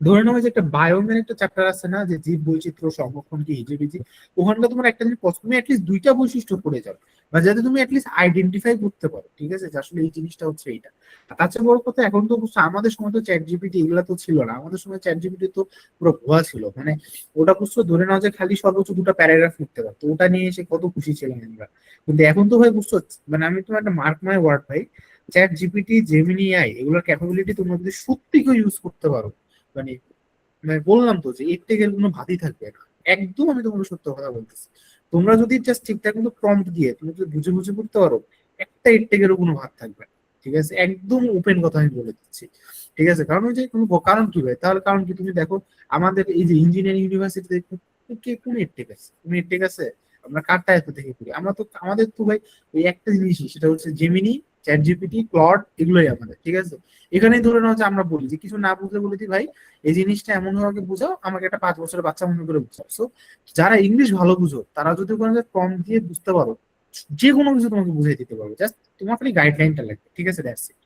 [SPEAKER 1] ধরে নেওয়া যে একটা বায়োমের একটা চ্যাপ্টার আছে না, যে জীব বৈচিত্র্য সংরক্ষণ কি হিজিবিজি, ওখানটা তোমার একটা জিনিস তুমি অ্যাটলিস্ট 2টা বৈশিষ্ট্য পড়ে যাও, বা যাতে তুমি অ্যাটলিস্ট আইডেন্টিফাই করতে পারো। ঠিক আছে, যে আসলে এই জিনিসটা হচ্ছে এইটা। আর তার চেয়ে বড় কথা, এখন তো বুঝছো, আমাদের সময় তো চ্যাট জিপিটি এগুলা তো ছিল না, আমাদের সময় চ্যাট জিপিটি তো পুরো ভুয়া ছিল। মানে ওটা বুঝছো, ধরে নাও যে খালি সর্বোচ্চ 2টা প্যারাগ্রাফ লিখতে পারতো, ওটা নিয়ে এসে কত খুশি ছিলাম আমরা। কিন্তু এখন তো ভাই বুঝছো, মানে আমি তোমার একটা মার্ক মাই ওয়ার্ড ভাই, চ্যাট জিপিটি, জেমিনি আই, এগুলোর ক্যাপাবিলিটি তোমরা যদি সত্যি কেউ ইউজ করতে পারো, মানে মানে বললাম তো যে এর থেকে কোনো ভাতই থাকবে না। একদম আমি তোমাকে সত্য কথা বলতেছি। তোমরা যদি জাস্ট ঠিকঠাক মতো প্রম্পট দিয়ে তুমি যদি বুঝে বুঝে করতে পারো, একটা এর থেকেও কোনো ভাত থাকবে না। ঠিক আছে, একদম ওপেন কথা আমি বলে দিচ্ছি। ঠিক আছে, কারণ ওই যে কোনো কারণ কি ভাই, তাহলে কারণ কি, তুমি দেখো আমাদের এই যে ইঞ্জিনিয়ারিং ইউনিভার্সিটিতে কে কোন এডটেক আছে, কোন এডটেক আছে? আমরা কারটা এত দেখে করি, আমরা তো আমাদের তো ভাই ওই একটা জিনিসই, সেটা হচ্ছে জেমিনি, চ্যাট জিপিটি, ক্লড, এগুলোই আমাদের। ঠিক আছে, এখানেই ধরে নাও যে আমরা বলি যে কিছু না বুঝলে বলে দিই ভাই এই জিনিসটা এমন ভাবে বুঝাও, আমাকে একটা 5 বছরের বাচ্চা মনে করে বুঝাও। So, যারা ইংলিশ ভালো বুঝো তারা যদি ওখানে কম দিয়ে বুঝতে পারো, যে কোনো কিছু তোমাকে বুঝিয়ে দিতে পারবে, জাস্ট তোমার খালি গাইডলাইনটা লাগবে। ঠিক আছে, দ্যাটস ইট।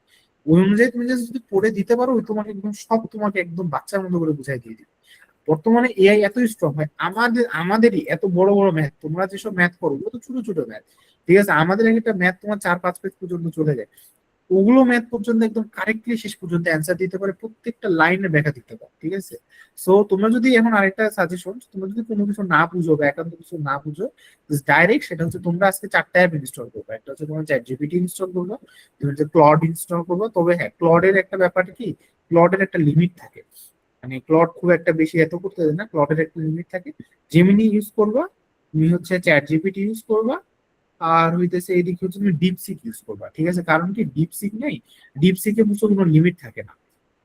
[SPEAKER 1] ওই অনুযায়ী তুমি just যদি পড়ে দিতে পারো, ওই তোমাকে একদম সব তোমাকে একদম বাচ্চার মতো করে বুঝাই দিয়ে দিবে। বর্তমানে এআই এতই স্ট্রং হয়, আমাদেরই এত বড় বড় ম্যাথ, তোমরা যেসব ম্যাথ করো ওগুলো তো ছোট ছোট ম্যাথ। ঠিক আছে, আমাদের একটা ম্যাথ তোমার 4-5 পেজ পর্যন্ত চলে যায়, ওগুলো ম্যাথ পর্যন্ত একদম কারেক্টলি শেষ পর্যন্ত অ্যান্সার দিতে পারে, প্রত্যেকটা লাইনের ব্যাখ্যা দিতে পারে। ঠিক আছে, সো তোমরা যদি এখন আরেকটা সাজেশন, তোমরা যদি কোনো কিছু না বুঝো বা একান্ত কিছু না বুঝো, ডাইরেক্ট সেটা হচ্ছে তোমরা আজকে 4টা অ্যাপ ইনস্টল করবে। একটা হচ্ছে তোমার চ্যাট জিপিটি ইনস্টল করবে, তুমি হচ্ছে ক্লড ইনস্টল করবে। তবে হ্যাঁ, ক্লডের একটা ব্যাপার কি, ক্লডের একটা লিমিট থাকে, মানে ক্লড খুব একটা বেশি এত করতে দেয় না, ক্লডের একটা লিমিট থাকে। জেমিনি ইউজ করবা, তুমি হচ্ছে চ্যাট জিপিটি ইউজ করবা, আর হইতেছে এইদিকে হচ্ছে তুমি ডিপসিক ইউজ করবা। ঠিক আছে, কারণ কি ডিপসিক নেই, ডিপসিকে বুঝছো কোনো লিমিট থাকে না,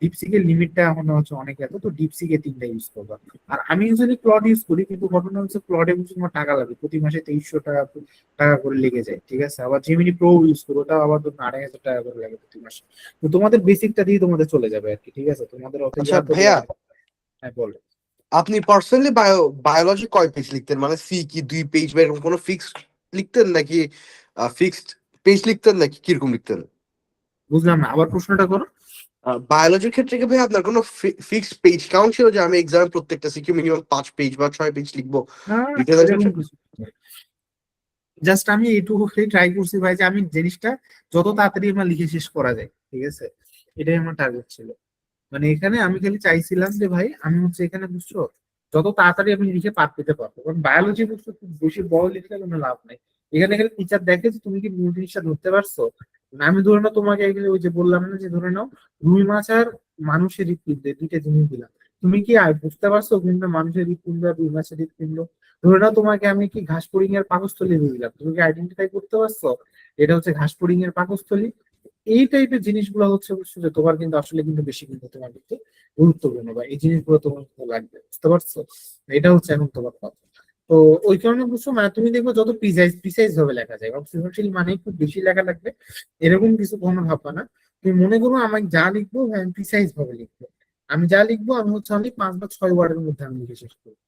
[SPEAKER 1] ডিপসিকের লিমিটটা এখন হচ্ছে অনেক এত, তো ডিপসিকে 3টা ইউজ করবা। আর আমি ইউজুয়ালি ক্লড ইউজ করি, কিন্তু ঘটনা হচ্ছে ক্লডে বুঝছো তোমার টাকা লাগে, প্রতি মাসে 2300 টাকা টাকা করে লেগে যায়। ঠিক আছে, আবার জেমিনি প্রো ইউজ করো, ওটা আবার ধরুন 2500 টাকা করে লাগে প্রতি মাসে। তো তোমাদের বেসিকটা দিয়ে তোমাদের চলে যাবে আর কি। ঠিক আছে, তোমাদের অত
[SPEAKER 2] আচ্ছা
[SPEAKER 1] ইয়া তো
[SPEAKER 2] ভাইয়া,
[SPEAKER 1] দেওয়া লাগবে না। হ্যাঁ, বলো।
[SPEAKER 2] আপনি পার্সোনালি বায়োলজি কয় পেজ লিখতেন, মানে সি কি 2 পেজ বা এরকম কোনো ফিক্সড লিখতেন নাকি ফিক্সড পেজ লিখতেন নাকি কিরকম লিখতেন?
[SPEAKER 1] বুঝলাম না, আবার প্রশ্নটা করো।
[SPEAKER 2] বায়োলজির ক্ষেত্রে কি ভাই আপনার কোনো ফিক্সড পেজ কাউন্ট ছিল যে আমি এক্সামে প্রত্যেকটা সিকিউ মিনিমাম 5 পেজ বা 6 পেজ লিখবো
[SPEAKER 1] না,
[SPEAKER 2] রিটেনের
[SPEAKER 1] এরকম
[SPEAKER 2] ক্ষেত্রে?
[SPEAKER 1] কিছু না। জাস্ট আমি এইটুকু ট্রাই করছি ভাই, যে আমি জিনিসটা যত তাড়াতাড়ি আমার লিখে শেষ করা যায়। ঠিক আছে, এটাই আমার টার্গেট ছিল। মানে এখানে আমি খালি চাইছিলাম যে ভাই আমি হচ্ছে এখানে বুঝছো, যত তাড়াতাড়ি আমি লিখে পার পেতে পারবো। কারণ বায়োলজি বুঝছো খুব বেশি বড় লিখলে কোনো লাভ নাই। এখানে খালি টিচার দেখে যে তুমি কি মূল জিনিসটা ধরতে পারছো। মানে আমি ধরে নাও তোমাকে এখানে ওই যে বললাম না, যে ধরে নাও রুই মাছ আর মানুষের হৃৎপিণ্ড, 2টা জিনিস দিলাম, তুমি কি আর বুঝতে পারছো কোনটা মানুষের হৃৎপিণ্ড আর রুই মাছের হৃৎপিণ্ড? ধরে নাও তোমাকে আমি কি ঘাস ফড়িং এর পাকস্থলী দিয়ে দিলাম, তুমি কি আইডেন্টিফাই করতে পারছো এটা হচ্ছে ঘাস ফড়িং এর পাকস্থলী? এই টাইপের জিনিসগুলো হচ্ছে হচ্ছে যে তোমার কিন্তু আসলে কিন্তু বেশি কিন্তু তোমার কিন্তু গুরুত্বপূর্ণ, বা এই জিনিসগুলো তোমার কিন্তু লাগবে, বুঝতে পারছো? এটা হচ্ছে এখন তোমার কথা। তো ওই কারণে বুঝছো, মানে তুমি দেখবে যত প্রিসাইজ প্রিসাইজ ভাবে লেখা যায়, কারণ সৃজনশীল মানে খুব বেশি লেখা লাগবে এরকম কিছু কখনো ভাববা না। তুমি মনে করো আমি যা লিখবো ভাই, আমি প্রিসাইজ ভাবে লিখবো। আমি যা লিখবো আমি হচ্ছে অনলি 5 বা 6 ওয়ার্ডের মধ্যে আমি লিখে শেষ করবো।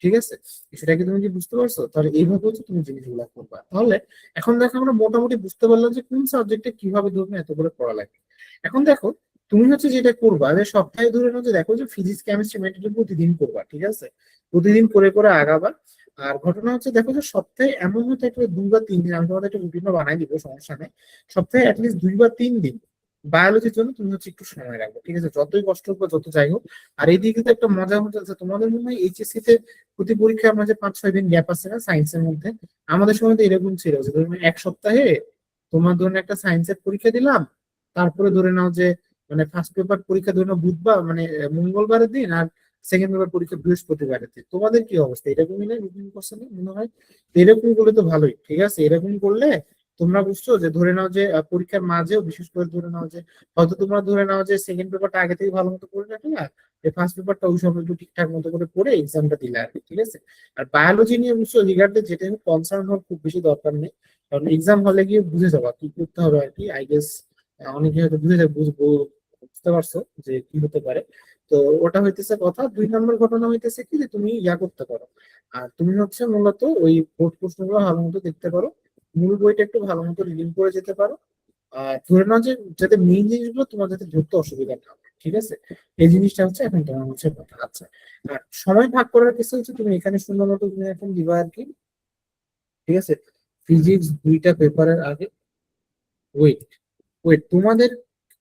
[SPEAKER 1] ঠিক আছে, সেটা কি তুমি কি বুঝতে পারছো? তাহলে এইভাবে হচ্ছে তুমি জিনিসগুলো করবা। তাহলে এখন দেখো আমরা মোটামুটি বুঝতে পারলাম যে কোন সাবজেক্টে কিভাবে ধরবে এত করে পড়া লাগে। এখন দেখো তুমি হচ্ছে যেটা করবা, যে সপ্তাহে ধরে নাও যে দেখো যে ফিজিক্স কেমিস্ট্রি ম্যাথটা প্রতিদিন করবা। ঠিক আছে, প্রতিদিন করে করে আগাবা। আর ঘটনা হচ্ছে দেখো যে সপ্তাহে এমন হতে একটা 2 বা 3 দিন, আমি তোমাদের একটা রুটিনও বানাই দিব, সমস্যা নেই। সপ্তাহে অ্যাটলিস্ট 2 বা 3 দিন বায়োলজির জন্য তুমি হচ্ছে একটু সময় রাখবো। ঠিক আছে, যতই কষ্ট হোক বা যত যাই হোক। আর এইদিকে তো একটা মজা হতে আছে, তোমাদের মনে হয় এইচএসসি তে প্রতি পরীক্ষায় আমরা যে 5-6 দিন গ্যাপ আছে না সায়েন্সের মধ্যে, আমাদের সময় তো এরকম ছিল যে ধরুন এক সপ্তাহে তোমার ধরুন একটা সায়েন্সের পরীক্ষা দিলাম, তারপরে ধরে নাও যে মানে ফার্স্ট পেপার পরীক্ষা ধরে নাও বুধবার মানে মঙ্গলবারের দিন, আর সেকেন্ড পেপার পরীক্ষা বৃহস্পতিবারের দিন। তোমাদের কি অবস্থা, এরকমই না রুটিন করছে না মনে হয়? তো এরকম করলে তো ভালোই। ঠিক আছে, এরকম করলে তোমরা বুঝছো যে ধরে নাও যে পরীক্ষার মাঝেও বিশেষ করে ধরে নাও যে হয়তো তোমরা ধরে নাও যে সেকেন্ড পেপারটা আগে থেকে ভালো মতো পড়ে রাখো না, এই ফার্স্ট পেপারটা ওই সময় একটু ঠিকঠাক মতো করে পড়ে এক্সামটা দিলে আর কি, ঠিক আছে। আর বায়োলজি নিয়ে বুঝছো রিগার্ডে যেটা কনসার্ন হওয়ার খুব বেশি দরকার নেই, কারণ এক্সাম হলে গিয়ে বুঝে যাবা কি করতে হবে আর কি, আই গেস অনেকে হয়তো বুঝে যাবে, বুঝতে পারছো যে কি হতে পারে। তো ওটা হইতেছে কথা। 2 নম্বর ঘটনা হইতেছে কি যে তুমি ইয়া করতে পারো, আর তুমি হচ্ছে মূলত ওই বোর্ড প্রশ্নগুলো ভালো মতো দেখতে পারো, মূল বইটা একটু ভালো মতো রিডিং করে যেতে পারো। আর ধরে নাও যে যাতে মেইন জিনিসগুলো তোমার যাতে ধরতে অসুবিধা না হয়, ঠিক আছে। এই জিনিসটা হচ্ছে এখন তোমার হচ্ছে কথা। আচ্ছা, আর সময় ভাগ করার কিছু হচ্ছে তুমি এখানে সুন্দর মতো তুমি এখন দিবা আর কি, ঠিক আছে। ফিজিক্স 2টা পেপারের আগে, ওয়েট ওয়েট তোমাদের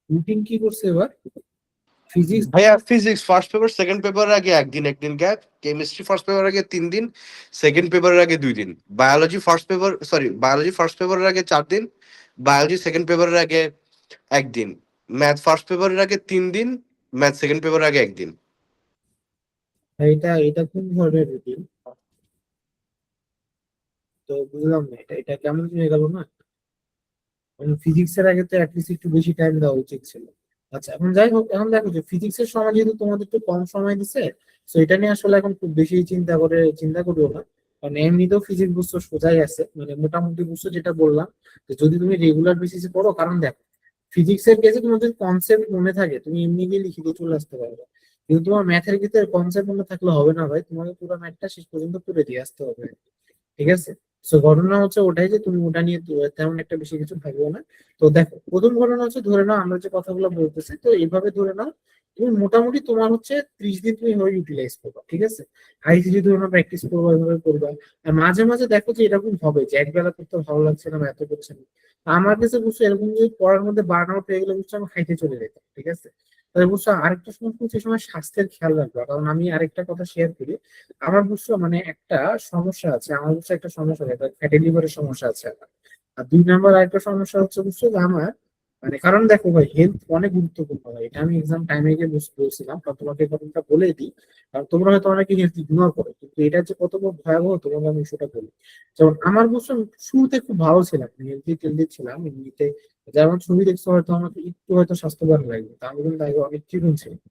[SPEAKER 1] রুটিন কি করছে এবার? ফিজিক্স
[SPEAKER 2] ভাইয়া ফিজিক্স ফার্স্ট পেপার সেকেন্ড পেপারের আগে একদিন একদিন গ্যাপ, কেমিস্ট্রি ফার্স্ট পেপারের আগে 3 দিন, সেকেন্ড পেপারের আগে 2 দিন, বায়োলজি ফার্স্ট পেপারের আগে 4 দিন, বায়োলজি সেকেন্ড পেপারের আগে একদিন, ম্যাথ ফার্স্ট পেপারের আগে 3 দিন, ম্যাথ সেকেন্ড পেপারের আগে একদিন।
[SPEAKER 1] এটা এটা কোন ধরনের রুটিন? তো বুঝলাম না, এটা এটা কেমন হয়ে গেল না। ফিজিক্সের আগে তো অ্যাটলিস্ট একটু বেশি টাইম দেওয়া উচিত ছিল। আচ্ছা, এখন যাই হোক, এখন দেখো যে ফিজিক্সের সময় যেহেতু তোমাদের একটু কম সময় দিছে, তো এটা নিয়ে আসলে এখন খুব বেশি চিন্তা করিও না। কারণ এমনিতেও ফিজিক্স বুঝতে সোজাই আছে, মানে মোটামুটি বুঝছো যেটা বললাম, যে যদি তুমি রেগুলার বেসিসে পড়ো, কারণ দেখো ফিজিক্সের কেসে তোমার যদি কনসেপ্ট মনে থাকে তুমি এমনি গিয়ে লিখে দিয়ে চলে আসতে পারবে, কিন্তু তোমার ম্যাথের ভিতরে কনসেপ্ট মনে থাকলে হবে না ভাই, তোমাকে পুরো ম্যাথটা শেষ পর্যন্ত করে দিয়ে আসতে হবে, ঠিক আছে। তো ঘটনা হচ্ছে ওটাই যে তুমি ওটা নিয়ে তেমন একটা বেশি কিছু ভাবিও না। তো দেখো প্রথম ঘটনা হচ্ছে ধরে নাও আমরা যে কথাগুলো বলতেছি, তো এইভাবে ধরে নাও তুমি মোটামুটি তোমার হচ্ছে 30 দিন তুমি এভাবে ইউটিলাইজ করবা, ঠিক আছে। আইসিটি ধরে নাও প্র্যাকটিস করবা, এভাবে করবা। আর মাঝে মাঝে দেখো যে এরকম হবে যে একবেলা করতে ভালো লাগছে না বা এত করছে না, আমার কাছে বুঝছো এরকম যদি পড়ার মধ্যে বার্ন আউট হয়ে গেলে বুঝছো আমি খাইতে চলে যেতাম, ঠিক আছে। তাহলে বুঝছো আরেকটা সময় বুঝছো এই সময় স্বাস্থ্যের খেয়াল রাখবা, কারণ আমি আরেকটা কথা শেয়ার করি। আমার বুঝছো মানে একটা সমস্যা আছে, আমার বুঝছো একটা সমস্যা আছে, ফ্যাটি লিভারের সমস্যা আছে আমার। আর 2 নম্বর আরেকটা সমস্যা হচ্ছে বুঝছো যে আমার মানে, কারণ দেখো ভাই হেলথ অনেক গুরুত্বপূর্ণ ভাই, এটা আমি এক্সাম টাইমে গিয়ে বলছিলাম, কারণ তোমাকে এই কথাটা বলে দিই। কারণ তোমরা হয়তো অনেকে হেলথ ইগনোর করো, কিন্তু এটা যে কত বড় ভয়াবহ তোমাকে আমি সেটা বলি। যেমন আমার বুঝছো শুরুতে খুব ভালো ছিলাম, হেলদি টেলদি ছিলাম এমনিতে, যেমন ছবি দেখছো হয়তো আমাকে একটু হয়তো স্বাস্থ্যবান লাগবে, তা আমি কিন্তু আগে অনেক চিকন ছিলাম।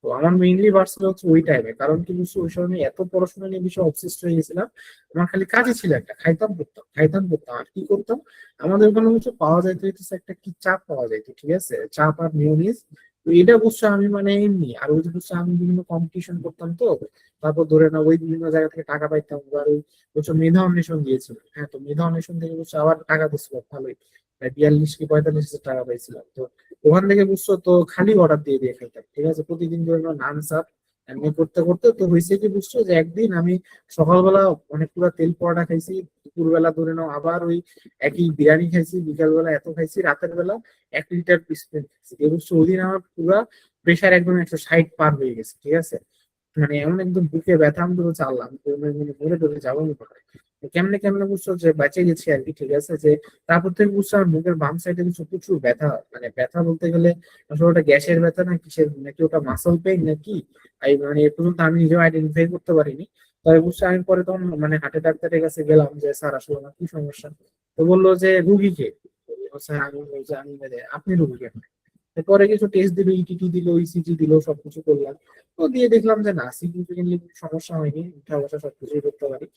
[SPEAKER 1] তো আমার মেইনলি বাড়ছিল হচ্ছে ওই টাইমে, কারণ কি বুঝছো ওই সময় আমি এত পড়াশোনা নিয়ে বিষয়ে অবসেসড হয়ে গেছিলাম। আমার খালি কাজই ছিল একটা, খাইতাম পড়তাম খাইতাম পড়তাম, আর কি করতাম, আমাদের ওখানে হচ্ছে পাওয়া যাইতো হচ্ছে একটা কি চাপ পাওয়া যাইতো, ঠিক আছে, চাপ আর মিউনিস। তো এটা বুঝছো আমি মানে এমনি, আর ওই যে বুঝছো আমি বিভিন্ন কম্পিটিশন করতাম, তো তারপর ধরে না ওই বিভিন্ন জায়গা থেকে টাকা পাইতাম, আর ওই বুঝছো মেধা অন্বেষণ দিয়েছিল, হ্যাঁ, তো মেধা অন্বেষণ থেকে বুঝছো আবার টাকা দিচ্ছিল ভালোই, প্রায় 42 কি 45 হাজার টাকা পাইছিলাম। তো ওখান থেকে বুঝছো তো খালি অর্ডার দিয়ে দিয়ে খাইতাম, ঠিক আছে, প্রতিদিন ধরে নাও নান চাপ এমনি করতে করতে তো হয়েছে কি বুঝছো যে একদিন আমি সকালবেলা অনেক পুরো তেল পরোটা খাইছি, দুপুরবেলা ধরে নাও আবার ওই একই বিরিয়ানি খাইছি, বিকালবেলা এত খাইছি, রাতের বেলা 1 লিটার পিসপেন খাইছি, এই বুঝছো ওই দিন আমার পুরো প্রেশার একদম 160 পার হয়ে গেছে, ঠিক আছে। মানে এমন একদম বুকে ব্যথা, আমি তো চাললাম মরে টরে যাবো আমি কোথায়। তো কেমনে কেমনে বুঝছো যে বেঁচে গেছি আর কি, ঠিক আছে। যে তারপর থেকে বুঝছো আমার মুখের বাম সাইডে বুঝছো প্রচুর ব্যথা, মানে ব্যথা বলতে গেলে আসলে ওটা গ্যাসের ব্যথা না কিসের, নাকি ওটা মাসল পেইন নাকি, এই মানে এ পর্যন্ত আমি নিজেও আইডেন্টিফাই করতে পারিনি। তবে বুঝছো আমি পরে তখন মানে হার্টের ডাক্তারের কাছে গেলাম যে স্যার আসলে আমার কি সমস্যা। তো বললো যে রুগীকে, স্যার আমি বলছি আমি বলে, আপনি রুগীকে। পরে কিছু টেস্ট দিল, ইটিটি দিল, ইসিজি দিল, সবকিছু করলাম। তো দিয়ে দেখলাম যে না, সিগনিফিকেন্টলি সমস্যা হয়নি, উঠা বসা সবকিছুই করতে পারি।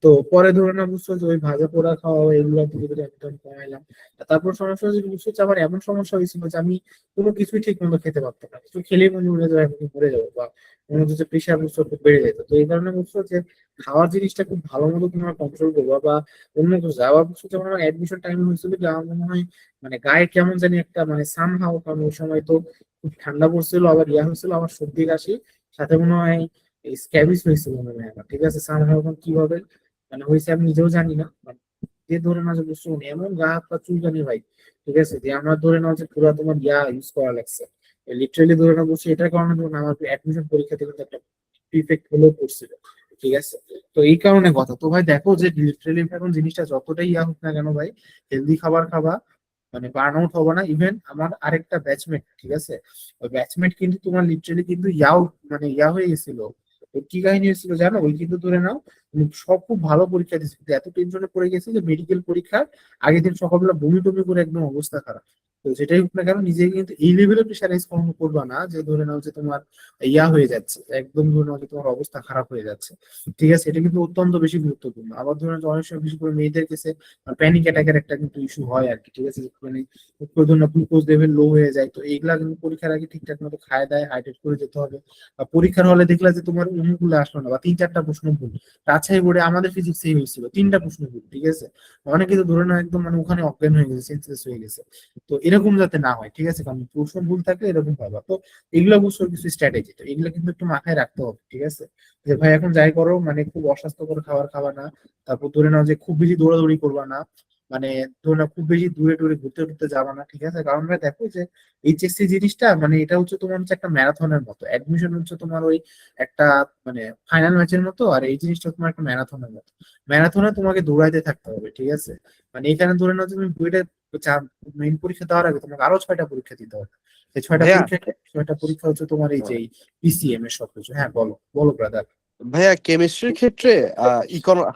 [SPEAKER 1] তো পরে ধরে না বুঝছো যে ওই ভাজা পোড়া খাওয়া এগুলো ধীরে ধীরে একদম কমাইলাম। তারপর সমস্যা হচ্ছে বুঝছো যে আবার এমন সমস্যা হয়েছিল যে আমি কোনো কিছুই ঠিক মতো খেতে পারতাম না, কিছু খেলেই মনে হলো যে আমি মরে যাবো, বা মনে হচ্ছে যে প্রেশার বুঝছো খুব বেড়ে যেত। তো এই কারণে বুঝছো যে খাওয়ার জিনিসটা খুব ভালো মতো তোমার কন্ট্রোল করবো, বা অন্য কিছু যাওয়া বুঝছো যেমন আমার অ্যাডমিশন টাইম হয়েছিল যে আমার মনে হয় মানে গায়ে কেমন জানি একটা মানে সামহাও, কারণ ওই সময় তো খুব ঠান্ডা পড়ছিল, আবার ইয়া হয়েছিল আমার সর্দি কাশি, সাথে মনে হয় স্ক্যাবিস হয়েছিল মনে হয় আমার, ঠিক আছে, সামহাও কিভাবে মানে হয়েছে আমি নিজেও জানি না। মানে যে ধরে নাও যে বুঝছো মানে এমন গা হাত পা চুলকানি ভাই, ঠিক আছে, যে আমার ধরে নাও যে পুরো তোমার ইয়া ইউজ করা লাগছে, লিটারেলি ধরে নাও বলছি এটার কারণে ধরুন আমার অ্যাডমিশন পরীক্ষাতে কিন্তু একটা ইফেক্ট হলেও পড়ছিল, ঠিক আছে। তো এই কারণে কথা তো ভাই দেখো যে লিটারেলি এখন জিনিসটা যতটাই ইয়া হোক না কেন ভাই, হেলদি খাবার খাবা, মানে বার্ন আউট হবে না। ইভেন আমার আরেকটা ব্যাচমেট, ঠিক আছে, ওই ব্যাচমেট কিন্তু তোমার লিটারেলি কিন্তু ইয়াও মানে ইয়া হয়ে গেছিল, ওর কি কাহিনী হয়েছিল জানো? ওই কিন্তু ধরে নাও সব খুব ভালো পরীক্ষা দিচ্ছে, কিন্তু এত টেনশনে পড়ে গেছে যে মেডিকেল পরীক্ষার আগের দিন সকালবেলা বমি টমি করে একদম অবস্থা খারাপ। তো যেটাই হোক না কেন, নিজেকে কিন্তু এই লেভেলে প্রেশারাইজ করবা না যে ধরে নাও যে তোমার ইয়া হয়ে যাচ্ছে, একদম ধরে নাও যে তোমার অবস্থা খারাপ হয়ে যাচ্ছে। ঠিক আছে, এটা কিন্তু অত্যন্ত বেশি গুরুত্বপূর্ণ। আবার ধরে নাও যে অনেক সময় বিশেষ করে মেয়েদের কাছে প্যানিক অ্যাটাকের একটা কিন্তু ইস্যু হয় আর কি। ঠিক আছে, মানে গ্লুকোজ লেভেল লো হয়ে যায়, তো এইগুলা কিন্তু পরীক্ষার আগে ঠিকঠাক মতো খায় দায় হাইড্রেট করে যেতে হবে। বা পরীক্ষার হলে দেখলা যে তোমার অঙ্কগুলো আসলো না বা তিন চারটা প্রশ্ন ভুল। রাজশাহী বোর্ডে আমাদের ফিজিক্সে হয়েছিল তিনটা প্রশ্ন ভুল। ঠিক আছে, অনেকে তো ধরে নাও একদম মানে ওখানে অজ্ঞান হয়ে গেছে, সেন্সলেস হয়ে গেছে। তো এরকম যাতে না হয়, ঠিক আছে, কারণ প্রশ্ন ভুল থাকলে এরকম পাবা। তো এগুলো অবশ্য কিছু স্ট্র্যাটেজি, তো এগুলো কিন্তু একটু মাথায় রাখতে হবে। ঠিক আছে, যে ভাই এখন যাই করো মানে খুব অস্বাস্থ্যকর খাবার খাবা না। তারপর ধরে নাও যে খুব বেশি দৌড়াদৌড়ি করবা না, মানে ধরে নাও খুব বেশি দূরে দূরে ঘুরতে টুরতে যাবা না। ঠিক আছে, কারণ ভাই দেখো যে এইচএসসি জিনিসটা মানে এটা হচ্ছে তোমার হচ্ছে একটা ম্যারাথনের মতো, অ্যাডমিশন হচ্ছে তোমার ওই একটা মানে ফাইনাল ম্যাচের মতো, আর এই জিনিসটা তোমার একটা ম্যারাথনের মতো। ম্যারাথনে তোমাকে দৌড়াইতে থাকতে হবে। ঠিক আছে, মানে এখানে ধরে নাও তুমি বুয়েটে মেইন পরীক্ষা দেওয়ার আগে তোমাকে আরো 6টা পরীক্ষা দিতে হবে। এই ছয়টা
[SPEAKER 2] ভাইয়া,
[SPEAKER 1] পরীক্ষা, 6টা পরীক্ষা হচ্ছে তোমার এই যে পিসিএম এর সবকিছু। হ্যাঁ বলো বলো ব্রাদার।
[SPEAKER 2] ভাইয়া কেমিস্ট্রির ক্ষেত্রে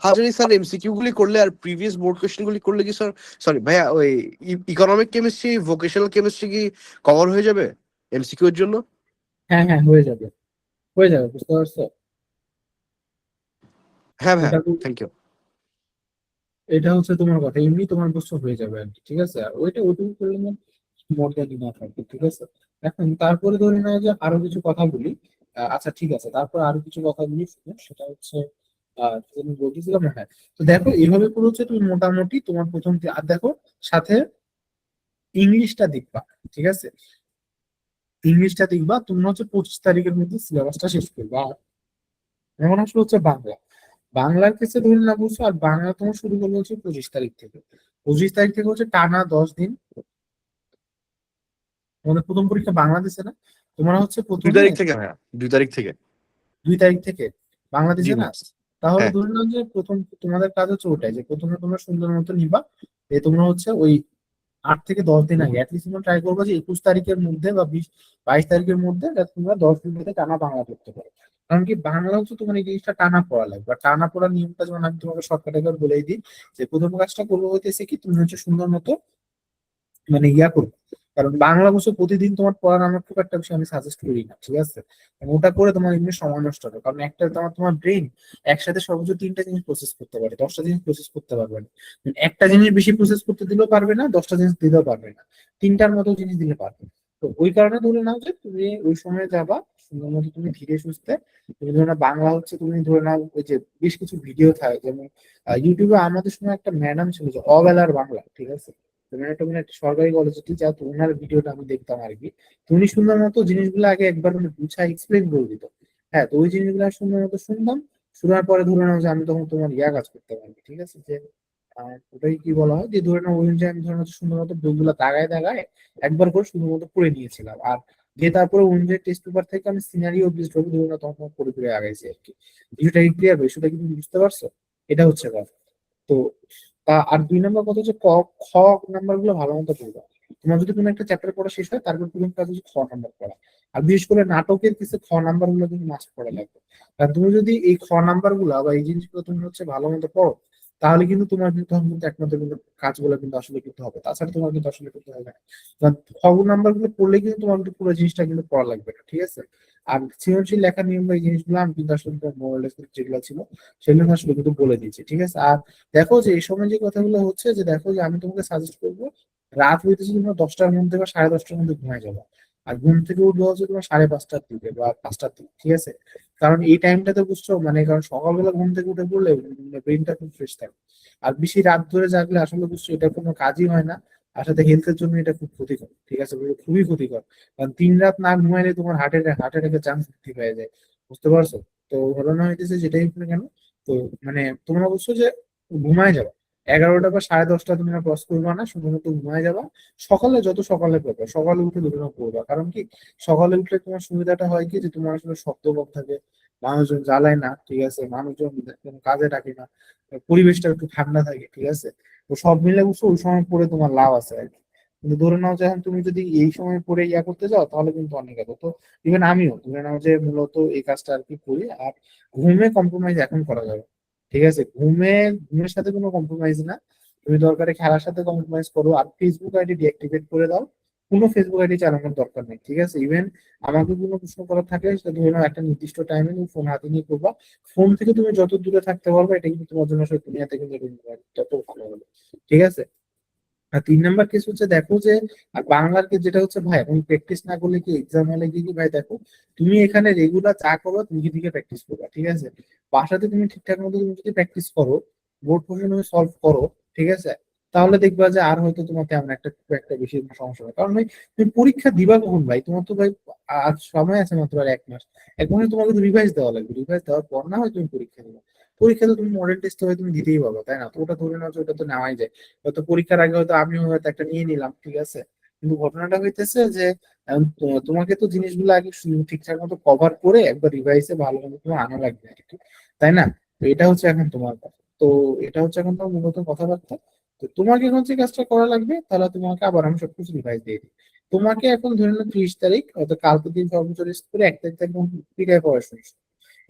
[SPEAKER 2] হাজারি স্যার এমসিকিউ গুলি করলে আর প্রিভিয়াস বোর্ড কোশ্চেন গুলি করলে কি স্যার, সরি ভাইয়া, ওই ইকোনমিক কেমিস্ট্রি ভোকেশনাল কেমিস্ট্রি কি কভার হয়ে যাবে এমসিকিউ এর জন্য?
[SPEAKER 1] হ্যাঁ হ্যাঁ, হয়ে যাবে, হয়ে যাবে, বুঝতে পারছো?
[SPEAKER 2] হ্যাঁ ভাইয়া,
[SPEAKER 1] এটা
[SPEAKER 2] থ্যাংক ইউ।
[SPEAKER 1] এটা হচ্ছে তোমার কথা, এমনি তোমার বস্তু হয়ে যাবে আর কি। ঠিক আছে, আর ওইটা ওইটুকু করলে মোর দ্যান ইনাফ আর কি। ঠিক আছে, এখন তারপরে ধরে নাও যে আরো কিছু কথা বলি। আচ্ছা ঠিক আছে, তারপর আরো কিছু কথা বলি শুনো, সেটা হচ্ছে কি যেন বলতেছিলাম না, হ্যাঁ। তো দেখো এইভাবে করে হচ্ছে তুমি মোটামুটি তোমার প্রথম আর দেখো সাথে ইংলিশটা দেখবা। ঠিক আছে, ইংলিশটা দেখবা তুমি হচ্ছে 25 তারিখের মধ্যে সিলেবাসটা শেষ করবা। আর এখন আসলে হচ্ছে বাংলা, বাংলার ক্ষেত্রে ধরে না বুঝছো, আর বাংলা তোমার শুরু করবে হচ্ছে 25 তারিখ থেকে। 25 তারিখ থেকে হচ্ছে টানা 10 দিন। তোমাদের প্রথম পরীক্ষা বাংলাদেশে না? তোমার হচ্ছে
[SPEAKER 2] দুই
[SPEAKER 1] প্রথমে
[SPEAKER 2] তারিখ থেকে ভাইয়া, 2 তারিখ থেকে।
[SPEAKER 1] 2 তারিখ থেকে
[SPEAKER 2] জি
[SPEAKER 1] বাংলাদেশে না?
[SPEAKER 2] ভাইয়া।
[SPEAKER 1] তাহলে
[SPEAKER 2] হ্যাঁ।
[SPEAKER 1] ধরে নাও যে প্রথম তোমাদের কাজ হচ্ছে ওটাই, যে প্রথমে তোমরা সুন্দর মতো নিবা। তোমরা হচ্ছে ওই 8 থেকে 10 দিন আগে অ্যাটলিস্ট তোমরা ট্রাই করবো যে 21 তারিখের মধ্যে বা 22 তারিখের মধ্যে যাতে তোমরা 10 দিন মধ্যে টানা বাংলা পড়তে পারো। কারণ কি বাংলা হচ্ছে তোমার এই জিনিসটা টানা পড়া লাগবে, আর টানা পড়ার নিয়মটা যেমন আমি তোমাকে শর্টকাটে একবার বলেই দিই। যে প্রথম কাজটা করবো হইতেছে কি, তুমি হচ্ছে সুন্দর মতো মানে ইয়া করবো। কারণ বাংলা বছর প্রতিদিন তোমার পড়ার আমার খুব একটা বিষয় আমি সাজেস্ট করি না। ঠিক আছে, কারণ ওটা করে তোমার এমনি সময় নষ্ট হবে, কারণ একটা তোমার তোমার ব্রেন একসাথে সর্বোচ্চ 3টা জিনিস প্রসেস করতে পারে, 10টা জিনিস প্রসেস করতে পারবে না। একটা জিনিস বেশি প্রসেস করতে দিলেও পারবে না, 10টা জিনিস দিলেও পারবে না, তিনটার মতো জিনিস দিলে পারবে। তো ওই কারণে ধরে নাও যে তুমি ওই সময় যাবা সুন্দর মতো, তুমি ধীরে সুস্থে। তুমি ধরে নাও বাংলা হচ্ছে তুমি ধরে নাও ওই যে বেশ কিছু ভিডিও থাকে, যেমন ইউটিউবে আমাদের সময় একটা ম্যাডাম ছিল যে অবেলার বাংলা। ঠিক আছে, তুমি একটা মানে একটা সরকারি কলেজে টিচার, তো ওনার ভিডিওটা আমি দেখতাম আর কি। তো উনি সুন্দর মতো জিনিসগুলো আগে একবার মানে গুছাই এক্সপ্লেন করে দিত। হ্যাঁ, তো ওই জিনিসগুলো সুন্দর মতো শুনতাম। শোনার পরে ধরে নাও যে আমি তখন তোমার ইয়া কাজ করতে পারবো। ঠিক আছে, যে ওটাই কি বলা হয়, যে ধরে নাও ওই অনুযায়ী আমি ধরে নাও সুন্দর মতো বইগুলো দাগায় দাগায় একবার করে সুন্দর মতো পড়ে নিয়েছিলাম। আর যে তারপরে ওই অনুযায়ী টেস্ট পেপার থেকে আমি সিনারিও বেসড ভাবে ধরে নাও তখন তোমার পড়ে পড়ে আগাইছি আর কি। বিষয়টা কি ক্লিয়ার? বিষয়টা কি তুমি বুঝতে পারছো? এটা হচ্ছে কথা। তো আর 2 নম্বর কথা হচ্ছে খ নাম্বার গুলো ভালো মতো পড়বা। তোমার যদি কোনো একটা চ্যাপ্টার পড়া শেষ হয়, তারপর প্রথম কাজ হচ্ছে খ নাম্বার পড়া। আর বিশেষ করে নাটকের কিছু খ নাম্বার গুলো কিন্তু মাস্ট পড়া লাগবে। কারণ তুমি যদি এই খ নাম্বার গুলা বা এই জিনিসগুলো তুমি হচ্ছে ভালো মতো পড়ো, তাহলে কিন্তু তোমার কিন্তু তখন কিন্তু একমাত্র কিন্তু কাজগুলো কিন্তু আসলে কিন্তু হবে, তাছাড়া তোমার কিন্তু আসলে করতে হবে না। কারণ খ নাম্বার গুলো পড়লে কিন্তু তোমার কিন্তু পুরো জিনিসটা কিন্তু পড়া লাগবে না। ঠিক আছে, আর সৃজনশীল লেখার নিয়ম বা এই জিনিসগুলো আমি কিন্তু আসলে মোরাল যেগুলো ছিল সেগুলো আমি আসলে কিন্তু বলে দিচ্ছি। ঠিক আছে, আর দেখো যে এই সময় যে কথাগুলো হচ্ছে, যে দেখো যে আমি তোমাকে সাজেস্ট করবো রাত হইতেছে তোমরা 10টার মধ্যে বা 10:30টার মধ্যে ঘুমায় যাবো। আর ঘুম থেকে উঠবো হচ্ছে তোমার 5:30টার দিকে বা 5টার দিকে। ঠিক আছে, কারণ এই টাইমটাতে বুঝছো মানে, কারণ সকালবেলা ঘুম থেকে উঠে পড়লে ব্রেনটা খুব ফ্রেশ থাকে। আর বেশি রাত ধরে জাগলে আসলে বুঝছো এটা কোনো কাজই হয় না। আর সাথে হেলথের জন্য এটা খুব ক্ষতিকর। ঠিক আছে, খুবই ক্ষতিকর। কারণ 3 রাত না ঘুমাইলে তোমার হার্ট অ্যাটাকের চান্স বৃদ্ধি পেয়ে যায়। বুঝতে পারছো? তো ঘটনা হইতেছে যেটাই হোক না কেন, তো মানে তোমরা বলছো যে ঘুমায় যাবা 11টা বা 10:30টা, তুমি ক্রস করবা না, শুধুমাত্র ঘুমায় যাবা। সকালে যত সকালে পাবে, সকালে উঠে দুটো পড়বা। কারণ কি, সকালে উঠলে তোমার সুবিধাটা হয় কি, যে তোমার আসলে শব্দ কম থাকে, মানুষজন জ্বালায় না। ঠিক আছে, মানুষজন কোনো কাজে ডাকে না, পরিবেশটা একটু ঠান্ডা থাকে। ঠিক আছে, তো সব মিলে বুঝছো ওই সময় পড়ে তোমার লাভ আছে আর কি। কিন্তু ধরে নাও যে এখন তুমি যদি এই সময় পরে ইয়া করতে যাও তাহলে কিন্তু অনেক হবে। তো ইভেন আমিও ধরে নাও যে মূলত এই কাজটা আর কি করি। আর ঘুমে কম্প্রোমাইজ এখন করা যাবে, ঠিক আছে? ঘুমের সাথে কোনো কম্প্রোমাইজ না। তুমি দরকারে খেলার সাথে কম্প্রোমাইজ করো, আর ফেসবুক আইডি ডিঅ্যাক্টিভেট করে দাও। কোনো ফেসবুক আইডি চালানোর দরকার নেই, ঠিক আছে? ইভেন আমাকে কোনো প্রশ্ন করার থাকলে সেটা ধরে নাও একটা নির্দিষ্ট টাইমে তুমি ফোন হাতে নিয়ে করবা। ফোন থেকে তুমি যত দূরে থাকতে পারবে এটা কিন্তু তোমার জন্য আসলে দুনিয়াতে কিন্তু তত ভালো হবে, ঠিক আছে? আর 3 নাম্বার কেস হচ্ছে দেখো যে, আর বাংলার কেস যেটা হচ্ছে ভাই, তুমি প্র্যাকটিস না করলে কি এক্সাম হলে গিয়ে কি ভাই দেখো, তুমি এখানে রেগুলার যা করো তুমি দিকে প্র্যাকটিস করবা, ঠিক আছে? বাসাতে তুমি ঠিকঠাক মতো তুমি যদি প্র্যাকটিস করো, বোর্ড প্রশ্ন তুমি সলভ করো, ঠিক আছে, তাহলে দেখবা যে আর হয়তো তোমার তেমন একটা খুব একটা বেশি সমস্যা হবে। কারণ ভাই তুমি পরীক্ষা দিবা কখন ভাই? তোমার তো ভাই আজ সময় আছে মাত্র আর 1 মাস। 1 মাসে তোমাকে তো রিভাইজ দেওয়া লাগবে, রিভাইজ দেওয়ার পর না হয় তুমি পরীক্ষা দিবে। পরীক্ষা তো তুমি মডেল টেস্ট হয়ে তুমি দিতেই পারো, তাই না? তো ওটা ধরে নাও যে ওটা তো নেওয়াই যায়। হয়তো পরীক্ষার আগে হয়তো আমিও হয়তো একটা নিয়ে নিলাম, ঠিক আছে, কিন্তু ঘটনাটা হইতেছে যে তোমাকে তো জিনিসগুলো আগে ঠিকঠাক মতো কভার করে একবার রিভাইসে ভালো মতো তোমার আনা লাগবে আর কি, তাই না? তো এটা হচ্ছে এখন তোমার কথা। তো এটা হচ্ছে এখন তোমার মূলত কথাবার্তা। তো তোমাকে এখন যে কাজটা করা লাগবে, তাহলে তোমাকে আবার আমি সবকিছু রিভাইস দিয়ে দিই। তোমাকে এখন ধরে নাও 30 তারিখ, হয়তো কালকে দিন সর্বোচ্চ রেস্ট করে 1 তারিখ একদম পিটায় পড়াশোনা,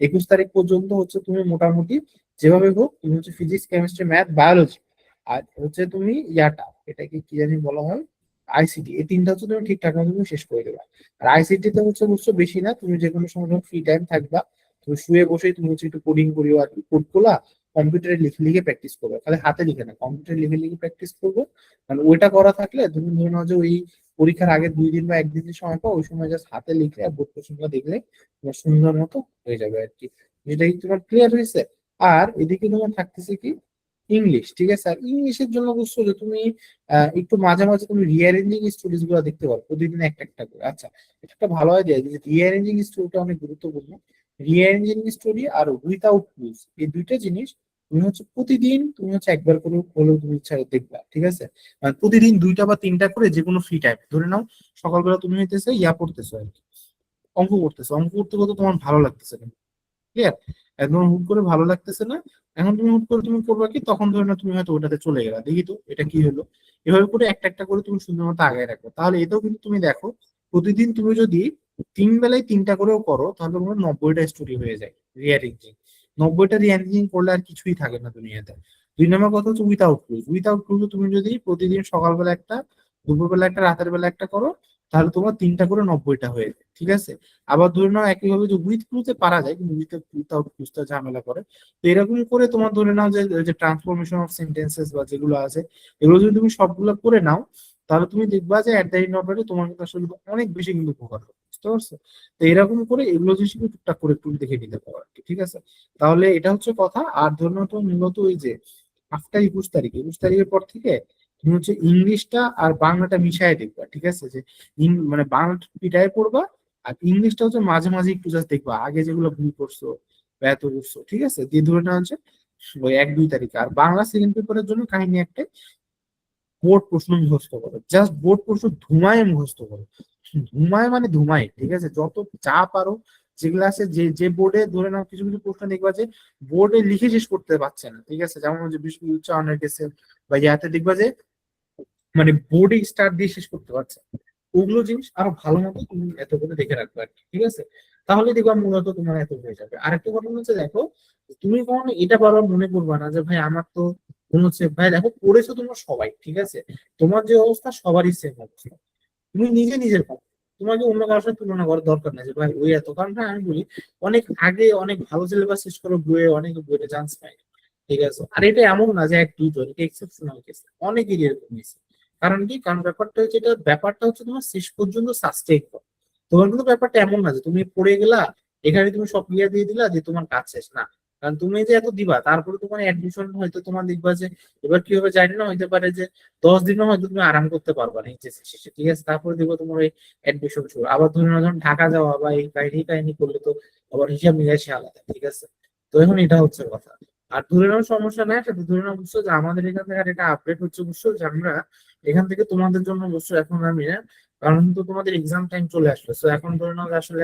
[SPEAKER 1] 21 তারিখ পর্যন্ত হচ্ছে তুমি মোটামুটি যেভাবে হোক তুমি হচ্ছে ফিজিক্স, কেমিস্ট্রি, ম্যাথ, বায়োলজি, আর হচ্ছে তুমি ইয়াটা, এটাকে কি জানি বলা হয়, আইসিটি, এই তিনটা হচ্ছে তুমি ঠিকঠাক মতো তুমি শেষ করে দেবা। আর আইসিটি তে হচ্ছে বুঝছো বেশি না, তুমি যে কোনো সময় ফ্রি টাইম থাকবা, তুমি শুয়ে বসেই তুমি হচ্ছে একটু কোডিং করিও আর কি, কোড গুলা কম্পিউটারে লিখে লিখে প্র্যাকটিস করবে, খালি হাতে লিখে না, কম্পিউটারে লিখে লিখে প্র্যাকটিস করবো। মানে ওইটা করা থাকলে তুমি ধরে নাও যে ওই পরীক্ষার আগে 2 দিন বা একদিন যে সময় পাও, ওই সময় জাস্ট হাতে লিখলে আর বোর্ড কোশ্চেনগুলো দেখলে তোমার সুন্দর মতো হয়ে যাবে আর কি। এটা কি তোমার ক্লিয়ার হয়েছে? আর এদিকে তোমার থাকতেছে কি, ইংলিশ, ঠিক আছে? আর ইংলিশের জন্য বুঝছো যে তুমি একটু মাঝে মাঝে তুমি রিঅ্যারেঞ্জিং স্টোরিজ গুলো দেখতে পারো, প্রতিদিন একটা একটা করে। আচ্ছা, এটা একটা ভালো আইডিয়া যে রিঅ্যারেঞ্জিং স্টোরিটা অনেক গুরুত্বপূর্ণ। রিঅ্যারেঞ্জিং স্টোরি আর উইথাউট ক্লুজ, এই দুইটা জিনিস তুমি হচ্ছে প্রতিদিন তুমি হচ্ছে একবার করে হলেও তুমি ইচ্ছা দেখবা, ঠিক আছে? প্রতিদিন 2টা বা 3টা করে যে কোনো ফ্রি টাইম ধরে নাও, সকালবেলা তুমি হইতেছে ইয়া পড়তেছো আর কি, অঙ্ক করতেছো, অঙ্ক করতে করতে তোমার ভালো লাগতেছে না, ক্লিয়ার? একদম হুট করে ভালো লাগতেছে না, এখন তুমি হুট করে তুমি করবা কি, তখন ধরে না তুমি হয়তো ওটাতে চলে গেলা, দেখি তো এটা কি হলো। এভাবে করে একটা একটা করে তুমি সুন্দর মতো আগায় রাখো, তাহলে এতেও কিন্তু তুমি দেখো প্রতিদিন তুমি যদি 3 বেলায় 3টা করেও করো, তাহলে তোমার 90টা স্টোরি হয়ে যায় রিয়ারেঞ্জিং। 90টা রিয়ারেঞ্জিং করলে আর কিছুই থাকে না দুনিয়াতে। 2 নম্বর কথা হচ্ছে উইথাউট ক্লুজ। উইথাউট ক্লুজ তুমি যদি প্রতিদিন সকালবেলা একটা, দুপুরবেলা একটা, রাতের বেলা একটা করো, তাহলে তোমার 3টা করে 90টা হয়ে যায়, ঠিক আছে? আবার ধরে নাও একইভাবে যে উইথ ক্লুতে পারা যায়, কিন্তু উইথাউট ক্লুজটা ঝামেলা করে। তো এরকম করে তোমার ধরে নাও যে যে ট্রান্সফরমেশন অফ সেন্টেন্সেস বা যেগুলো আছে, এগুলো যদি তুমি সবগুলো করে নাও, তাহলে তুমি দেখবা যে at the end of the তোমার কিন্তু আসলে অনেক বেশি কিন্তু উপকার হবে, বুঝতে পারছো? তো এরকম করে এগুলো জিনিস কিন্তু টুকটাক করে একটু দেখে নিতে পারো আর কি, ঠিক আছে? তাহলে এটা হচ্ছে কথা। আর ধরে নাও তো মূলত ওই যে আফটার 21 তারিখ, 21 তারিখের পর থেকে তুমি হচ্ছে ইংলিশটা আর বাংলাটা মিশায় দেখবা, ঠিক আছে? যে মানে বাংলাটা পিটায় পড়বা, আর ইংলিশটা হচ্ছে মাঝে মাঝে একটু জাস্ট দেখবা আগে যেগুলো ভুল করছো বা এত করছো, ঠিক আছে, দিয়ে ধরে নেওয়া হচ্ছে ওই 1-2 তারিখে। আর বাংলা সেকেন্ড পেপারের জন্য কাহিনী একটা, বোর্ড প্রশ্ন মুখস্থ করো, জাস্ট বোর্ড প্রশ্ন ধুমায় মুখস্থ করো, ধুমায় মানে ধুমায়, ঠিক আছে? যত যা পারো, যেগুলো আছে, যে যে বোর্ডে ধরে নাও কিছু কিছু প্রশ্ন দেখবা যে বোর্ডে লিখে শেষ করতে পারছে না, ঠিক আছে, যেমন যে বিষ্ণু উচ্চারণের কেসে বা ইয়াতে দেখবা যে মানে বোর্ডে স্টার দিয়ে শেষ করতে পারছে না। ওগুলো জিনিস আরো ভালো মতো তুমি এত করে দেখে রাখবে আর কি, ঠিক আছে? তাহলে দেখবা মূলত তোমার এত হয়ে যাবে। আরেকটা ঘটনা হচ্ছে দেখো, তুমি কখনো এটা বারবার মনে করবা না যে ভাই আমার তো মনে হচ্ছে, ভাই দেখো পড়েছো তোমরা সবাই, ঠিক আছে, তোমার যে অবস্থা সবারই সেম অবস্থা, তুমি নিজে নিজের পাবো, তোমাকে অন্য কারোর সাথে তুলনা করার দরকার নেই যে ভাই ওই এত। কারণ হ্যাঁ, আমি বলি অনেক আগে অনেক ভালো সিলেবাস শেষ করে বইয়ে অনেক বইয়ে চান্স পায়, ঠিক আছে? আর এটা এমন না যে 1-2 জন, এটা এক্সেপশনাল কেস, অনেকেরই এরকম হয়েছে। কারণ কি, কারণ ব্যাপারটা হচ্ছে, এটা ব্যাপারটা হচ্ছে তোমার শেষ পর্যন্ত সাস্টেইন করা। তোমার কিন্তু ব্যাপারটা এমন না যে তুমি পড়ে গেলা, এখানে তুমি সব ক্লিয়ার দিয়ে দিলা যে তোমার কাজ শেষ না। কারণ তুমি যে এত দিবা, তারপরে তোমার অ্যাডমিশন হয়তো তোমার দেখবা যে এবার কি হবে জানি না, হইতে পারে যে 10 দিনও হয়তো তুমি আরাম করতে পারবা না এইচএসসি শেষে, ঠিক আছে, তারপরে দেখবো তোমার ওই অ্যাডমিশন শুরু। আবার ধরে নাও যখন ঢাকা যাওয়া বা এই কাহিনী কাহিনী করলে তো আবার হিসাব নিকাশি আলাদা, ঠিক আছে? তো এখন এটা হচ্ছে কথা। আর ধরে নাও সমস্যা নাই, সেটা ধরে নাও বুঝছো যে আমাদের এখান থেকে আর এটা আপডেট হচ্ছে, বুঝছো যে আমরা এখান থেকে তোমাদের জন্য বুঝছো এখন আমি কারণ তো তোমাদের এক্সাম টাইম চলে আসলো। তো এখন ধরে নাও যে আসলে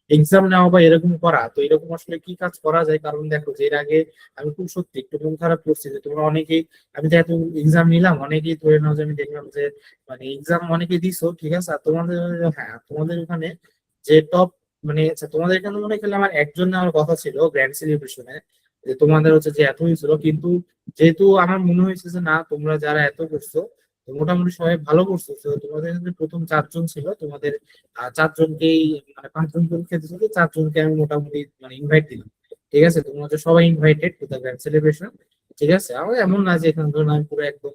[SPEAKER 1] এক্সাম নেওয়া বা এরকম করা, তো এরকম আসলে কি কাজ করা যায়? কারণ দেখো যে এর আগে আমি খুব সত্যি একটু মন খারাপ করছি যে তোমরা অনেকেই, আমি তো এত এক্সাম নিলাম, অনেকেই ধরে নাও যে আমি দেখলাম যে মানে এক্সাম অনেকেই দিছো, ঠিক আছে, আর তোমাদের, হ্যাঁ তোমাদের ওখানে যে টপ, মানে আচ্ছা, তোমাদের এখানে মনে হয় আমার একজন নেওয়ার কথা ছিল গ্র্যান্ড সেলিব্রেশনে, যে তোমাদের হচ্ছে যে এত হয়েছিল, কিন্তু যেহেতু আমার মনে হয়েছে যে না তোমরা যারা এত করছো তো মোটামুটি সবাই ভালো করছো, তো তোমাদের ক্ষেত্রে প্রথম চারজন ছিল তোমাদের, চারজনকেই মানে পাঁচজন পরীক্ষা দিচ্ছিল, চারজনকে আমি মোটামুটি মানে ইনভাইট দিলাম। ঠিক আছে, তোমরা হচ্ছে সবাই invited to the grand celebration. ঠিক আছে, আমার এমন না যে এখানে ধরুন আমি পুরো একদম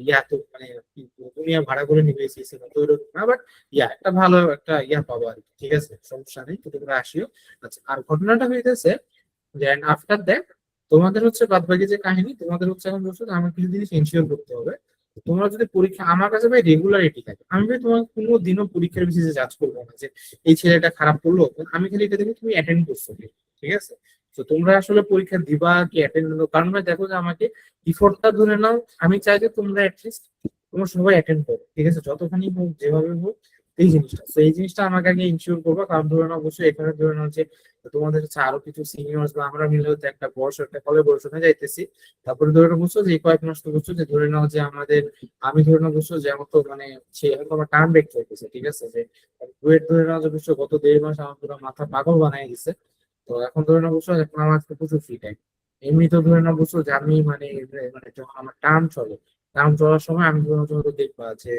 [SPEAKER 1] ইয়া তো মানে কি বলবো, দুনিয়া ভাড়া করে নিবে এসেছিলাম তো এরকম না, বাট ইয়া একটা ভালো একটা ইয়া পাবো আর কি। ঠিক আছে, সমস্যা নেই, তো তোমরা আসিও। আচ্ছা, আর ঘটনাটা হইতেছে যে আফটার দ্যাট তোমাদের হচ্ছে বাদ বাকি যে কাহিনী, তোমাদের হচ্ছে এখন বলছো যে আমার কিছু জিনিস এনশিওর করতে হবে। তোমরা যদি পরীক্ষা, আমার কাছে ভাই রেগুলারিটি থাকে, আমি ভাই তোমার কোনো দিনও পরীক্ষার বেসিসে জাজ করবো না যে এই ছেলেটা খারাপ করলো, আমি খালি এটা দেখি তুমি অ্যাটেন্ড করছো কি। ঠিক আছে, তো তোমরা আসলে পরীক্ষা দিবা কি অ্যাটেন্ড করো, কারণ ভাই দেখো যে আমাকে ইফোর্টটা ধরে নাও, আমি চাই যে তোমরা অ্যাটলিস্ট তোমরা সবাই অ্যাটেন্ড করো। ঠিক আছে, যতখানি হোক যেভাবে হোক এই জিনিসটা, তো এই জিনিসটা আমাকে আগে ইনশিওর করবা, কারণ ধরে নাও অবশ্যই এখানে ধরে নাও যে তোমাদের হচ্ছে আরো কিছু সিনিয়র্স বা আমরা মিলে হয়তো একটা বর্ষ একটা কলাবোরেশনে যাইতেছি। তারপরে ধরে নাও বুঝছো যে এই কয়েক মাস তো বুঝছো যে ধরে নাও যে আমাদের, আমি ধরে নাও বুঝছো যে আমার তো মানে সে হয়তো আমার টার্ম ব্রেক চলতেছে। ঠিক আছে, যে ডুয়েট ধরে নাও যে বুঝছো গত 1.5 মাস আমার পুরো মাথা পাগল বানাই দিছে। তো এখন ধরে নাও বুঝছো এখন আমার আজকে প্রচুর ফ্রি টাইম। এমনি তো ধরে নাও বুঝছো যে আমি মানে মানে যখন আমার টার্ম চলে, টার্ম চলার সময় আমি ধরে নাও তুমি তো দেখবা যে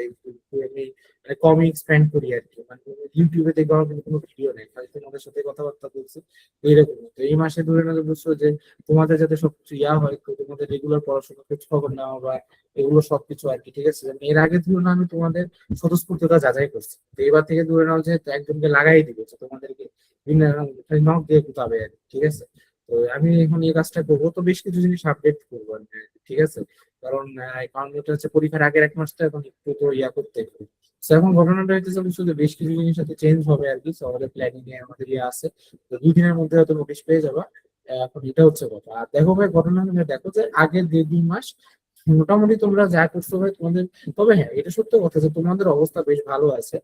[SPEAKER 1] আমি মানে কমই স্পেন্ড করি আর কি, মানে ইউটিউবে দেখবা আমার কিন্তু কোনো ভিডিও নেই, খালি তোমাদের সাথে কথাবার্তা বলছি। তো এরকম তো এই মাসে ধরে নাও যে বুঝছো যে তোমাদের যাতে সবকিছু ইয়া হয়, তো তোমাদের রেগুলার পড়াশোনা খোঁজ খবর নেওয়া বা এগুলো সবকিছু আর কি। ঠিক আছে, এর আগে ধরে নাও আমি তোমাদের স্বতঃস্ফূর্ততা যাচাই করছি, তো এবার থেকে ধরে নাও যে একজনকে লাগাই দিব যে তোমাদেরকে নক দিয়ে গুতাবে আর কি। ঠিক আছে, তো আমি এখন এই কাজটা করবো, তো বেশ কিছু জিনিস আপডেট করবো আর কি। ঠিক আছে, কারণ কারণ এটা হচ্ছে পরীক্ষার আগের 1 মাস তো এখন একটু তো ইয়া করতে হবে। তো এখন ঘটনাটা হইতেছে বুঝছো যে বেশ কিছু জিনিস সাথে চেঞ্জ হবে আর কি, তো আমাদের প্ল্যানিং এ আমাদের ইয়ে আছে। তো 2 দিনের মধ্যে হয়তো নোটিশ পেয়ে যাবা। এখন এটা হচ্ছে কথা। আর দেখো ভাই ঘটনা হলে দেখো যে আগের 1-2 মাস মোটামুটি তোমরা যা করছো ভাই তোমাদের, তবে হ্যাঁ এটা সত্য কথা যে তোমাদের অবস্থা বেশ ভালো আছে,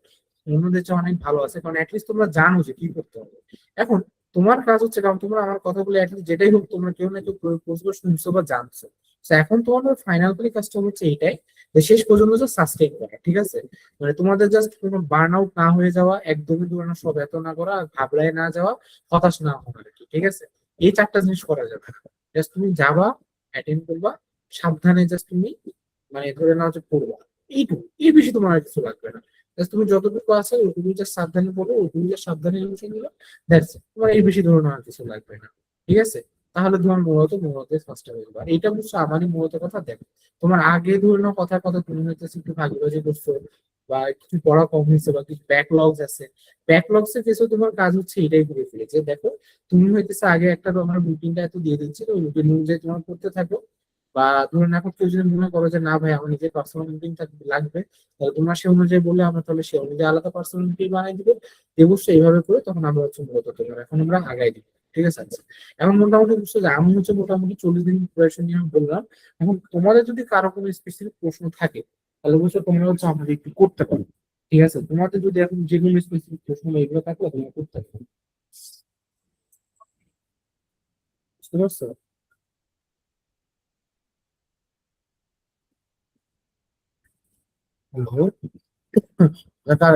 [SPEAKER 1] অন্যদের চেয়ে অনেক ভালো আছে, কারণ অ্যাটলিস্ট তোমরা জানো যে কি করতে হবে। এখন তোমার কাজ হচ্ছে, কারণ তোমরা আমার কথাগুলো অ্যাটলিস্ট যেটাই হোক তোমরা কেউ না কেউ প্রশ্ন শুনছো বা জানছো। তো এখন তোমাদের ফাইনাল করে কাজটা হচ্ছে এইটাই যে শেষ পর্যন্ত যে সাস্টেইন করা। ঠিক আছে, মানে তোমাদের জাস্ট কোনো বার্ন আউট না হয়ে যাওয়া, একদমই ধরনের সব এত না করা, ঘাবড়ায় না যাওয়া, হতাশ না হওয়া আর কি। ঠিক আছে, এই 4টা জিনিস করা যাবে। জাস্ট তুমি যাবা, অ্যাটেন্ড করবা, সাবধানে জাস্ট তুমি মানে ধরে নাও যে পড়বা, এইটুকু, এর বেশি তোমার আর কিছু লাগবে না। Just তুমি যতটুকু আছে ওইটুকু জাস্ট সাবধানে পড়ো, ওইটুকু জাস্ট সাবধানে লিখে নিলো, দ্যাটস ইট, তোমার এর বেশি ধরনের আর কিছু লাগবে না। ঠিক আছে, তাহলে তোমার মূলত ফার্স্ট হয়ে যাবে। আর এটা বুঝছো আমারই মূলত কথা। দেখো তোমার আগে ধরে নাও কথার কথা তুমি হইতেছে একটু ভাগিবাজি করছো বা কিছু পড়া কম হয়েছে বা কিছু ব্যাকলগস আছে, ব্যাকলগস এর ফেসে তোমার কাজ হচ্ছে এটাই করে ফেলেছে। দেখো তুমি হইতেছে আগে একটা তোমার রুটিনটা এত দিয়ে দিচ্ছে, তো রুটিন অনুযায়ী তোমার করতে থাকো। বা ধরুন এখন কেউ যদি মনে করো যে না ভাই আমার নিজের পার্সোনাল রুটিন লাগবে, তাহলে তোমরা সে অনুযায়ী বলে আমরা তাহলে সে অনুযায়ী আলাদা পার্সোনাল রুটিন বানাই দিবো। অবশ্যই এইভাবে করে তখন আমরা হচ্ছে মূলত তোমার এখন আমরা আগাই দিব। ঠিক আছে, আচ্ছা এখন মোটামুটি বুঝছো যে আমি হচ্ছে মোটামুটি 40 দিন প্রিপারেশন নিয়ে আমি বললাম। এখন তোমাদের যদি কারো কোনো স্পেসিফিক প্রশ্ন থাকে তাহলে বুঝছো তোমরা হচ্ছে আমাদের একটু করতে পারো। ঠিক আছে, তোমাদের যদি এখন যেগুলো স্পেসিফিক প্রশ্ন বা এগুলো থাকলে তোমরা করতে পারো। বুঝতে পারছো? হ্যালো,